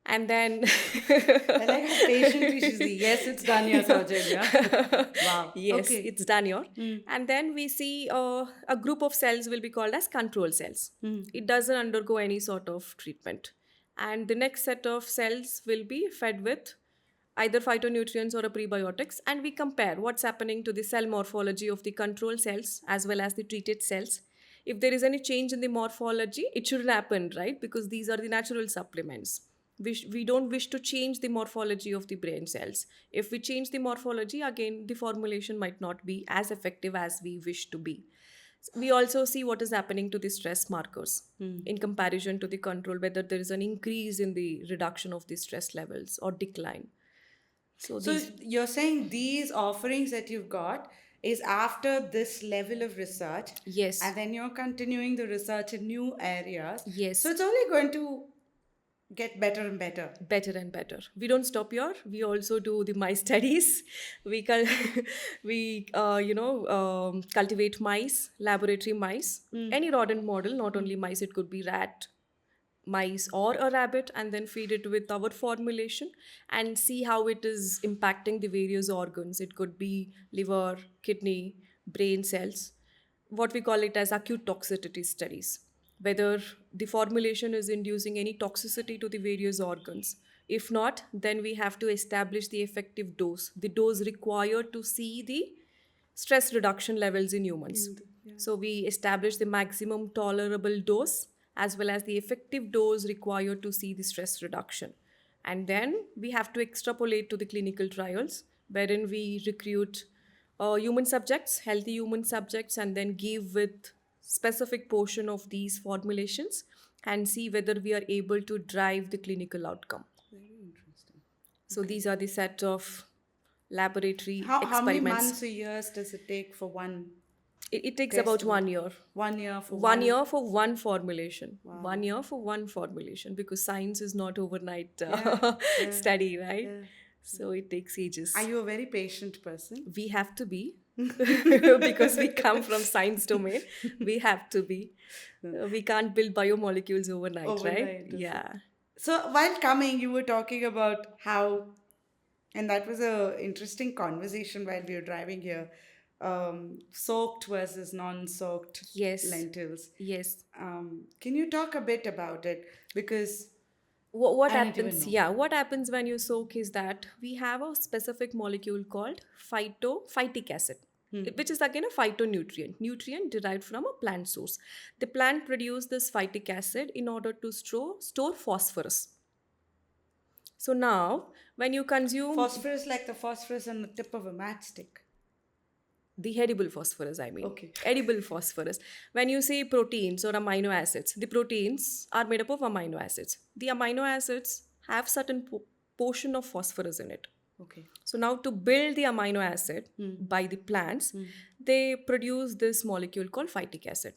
B: And then
D: I like how patiently she's the yes, it's done here, Sowjanya. Wow.
B: yes,
D: Okay.
B: it's done here. And then we see a group of cells will be called as control cells. It doesn't undergo any sort of treatment. And the next set of cells will be fed with either phytonutrients or a prebiotics, and we compare what's happening to the cell morphology of the control cells as well as the treated cells. If there is any change in the morphology, it shouldn't happen, right? Because these are the natural supplements. We don't wish to change the morphology of the brain cells. If we change the morphology, again, the formulation might not be as effective as we wish to be. We also see what is happening to the stress markers in comparison to the control, whether there is an increase in the reduction of the stress levels or decline. So
D: So
B: these,
D: you're saying these offerings that you've got is after this level of research.
B: yes,
D: And then you're continuing the research in new areas.
B: Yes.
D: So it's only going to get better and better.
B: better and better. We don't stop here. We also do the mice studies. We cultivate mice, laboratory mice, any rodent model, not only mice. It could be rat, mice, or a rabbit, and then feed it with our formulation and see how it is impacting the various organs. It could be liver, kidney, brain cells. What we call it as acute toxicity studies, whether the formulation is inducing any toxicity to the various organs. If not, then we have to establish the effective dose, the dose required to see the stress reduction levels in humans. So we establish the maximum tolerable dose as well as the effective dose required to see the stress reduction. And then we have to extrapolate to the clinical trials, wherein we recruit human subjects, healthy human subjects, and then give with specific portion of these formulations and see whether we are able to drive the clinical outcome.
D: Very interesting.
B: So these are the set of laboratory
D: How many
B: experiments.
D: months or years does it take for one?
B: It takes
D: test
B: about
D: to-
B: 1 year.
D: 1 year for
B: 1 year for one formulation. 1 year for one formulation, because science is not overnight study, right?
D: Yeah.
B: So it takes ages.
D: Are you a very patient person?
B: We have to be because we come from science domain. We have to be. We can't build biomolecules overnight,
D: Overnight,
B: right?
D: is it?
B: Yeah.
D: So while coming, you were talking about how, and that was a interesting conversation while we were driving here. Soaked versus non-soaked
B: Yes.
D: lentils.
B: Yes.
D: Can you talk a bit about it? Because
B: What
D: I need to even
B: happens?
D: know.
B: Yeah, what happens when you soak is that we have a specific molecule called phytic acid, which is again a nutrient derived from a plant source. The plant produces this phytic acid in order to store phosphorus. So now, when you consume
D: phosphorus, like the phosphorus on the tip of a matchstick.
B: the edible phosphorus, I mean.
D: Okay.
B: Edible phosphorus. When you say proteins or amino acids, the proteins are made up of amino acids. The amino acids have certain portion of phosphorus in it.
D: Okay.
B: So now to build the amino acid by the plants, they produce this molecule called phytic acid.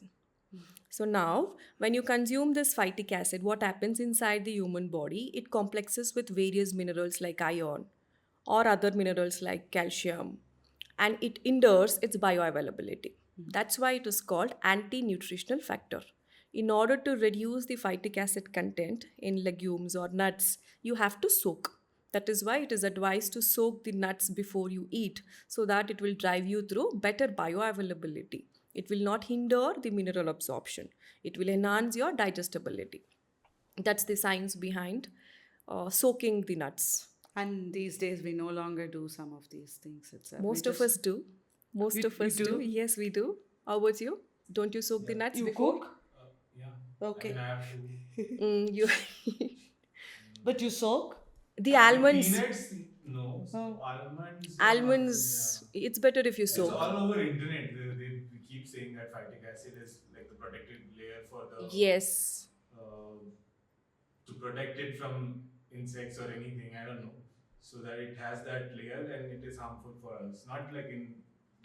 B: So now when you consume this phytic acid, what happens inside the human body? It complexes with various minerals like iron or other minerals like calcium, and it hinders its bioavailability. That's why it is called anti-nutritional factor. In order to reduce the phytic acid content in legumes or nuts, you have to soak. That is why it is advised to soak the nuts before you eat, so that it will drive you through better bioavailability. It will not hinder the mineral absorption. It will enhance your digestibility. That's the science behind soaking the nuts.
D: And these days we no longer do some of these things itself.
B: Most of us do. Most
D: You-
B: of us
D: you
B: do.
D: do?
B: Yes, we do. How about you? Don't you soak the nuts
D: You
B: before?
D: cook,
E: Yeah.
D: Okay.
E: I mean, I have to.
B: You
D: but you soak.
B: the almonds.
E: Peanuts, no. So almonds.
B: Almonds. It's better if you
E: It's
B: soak.
E: all over internet. They keep saying that phytic acid is like the protected layer for the.
B: Yes.
E: To protect it from insects or anything, I don't know. So that it has that layer and it is harmful for us. Not like in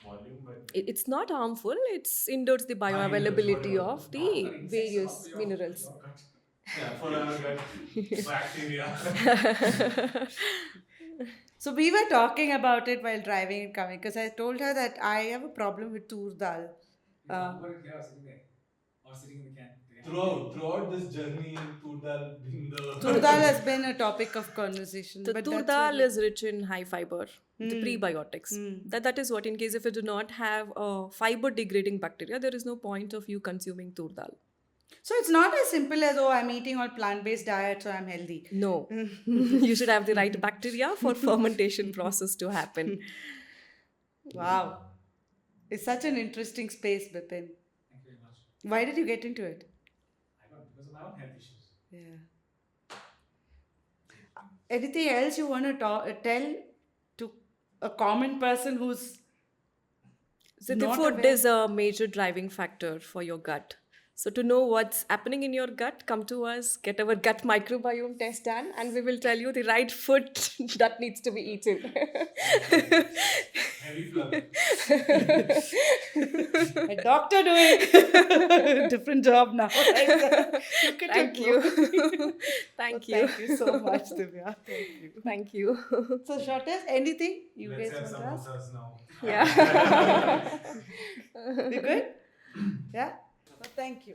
E: volume, but
B: It's not harmful. It's endures the bioavailability of the various minerals.
E: yeah, for our gut bacteria.
D: So we were talking about it while driving and coming because I told her that I have a problem with tur dal.
E: Throughout this journey, tur dal being the
D: Tur dal has been a topic of conversation.
B: The
D: but
B: tur
D: that's
B: dal
D: what-
B: is rich in high fiber, the prebiotics. That is what, in case if you do not have a fiber degrading bacteria, there is no point of you consuming tur dal.
D: So it's not as simple as, oh, I'm eating all plant-based diet, so I'm healthy.
B: No, you should have the right bacteria for fermentation process to happen.
D: Wow. It's such an interesting space, Bipin.
C: Thank you very much.
D: Why did you get into it?
C: I got because of my own health issues.
D: Yeah. Anything else you want to tell to a common person who's
B: So the
D: not
B: food
D: aware?
B: is a major driving factor for your gut. So to know what's happening in your gut, come to us, get our gut microbiome test done, and we will tell you the right food that needs to be eaten.
E: heavy plug.
D: a doctor doing different job now. Look at
B: Thank
D: your
B: you.
D: growth.
B: Thank you.
D: Thank you so much, Divya. Thank you.
B: Thank you.
D: So, Shortest, anything you
E: Let's
D: guys
E: have
D: want to ask?
E: samosas now.
B: Yeah.
D: We good? Yeah? Well, thank you.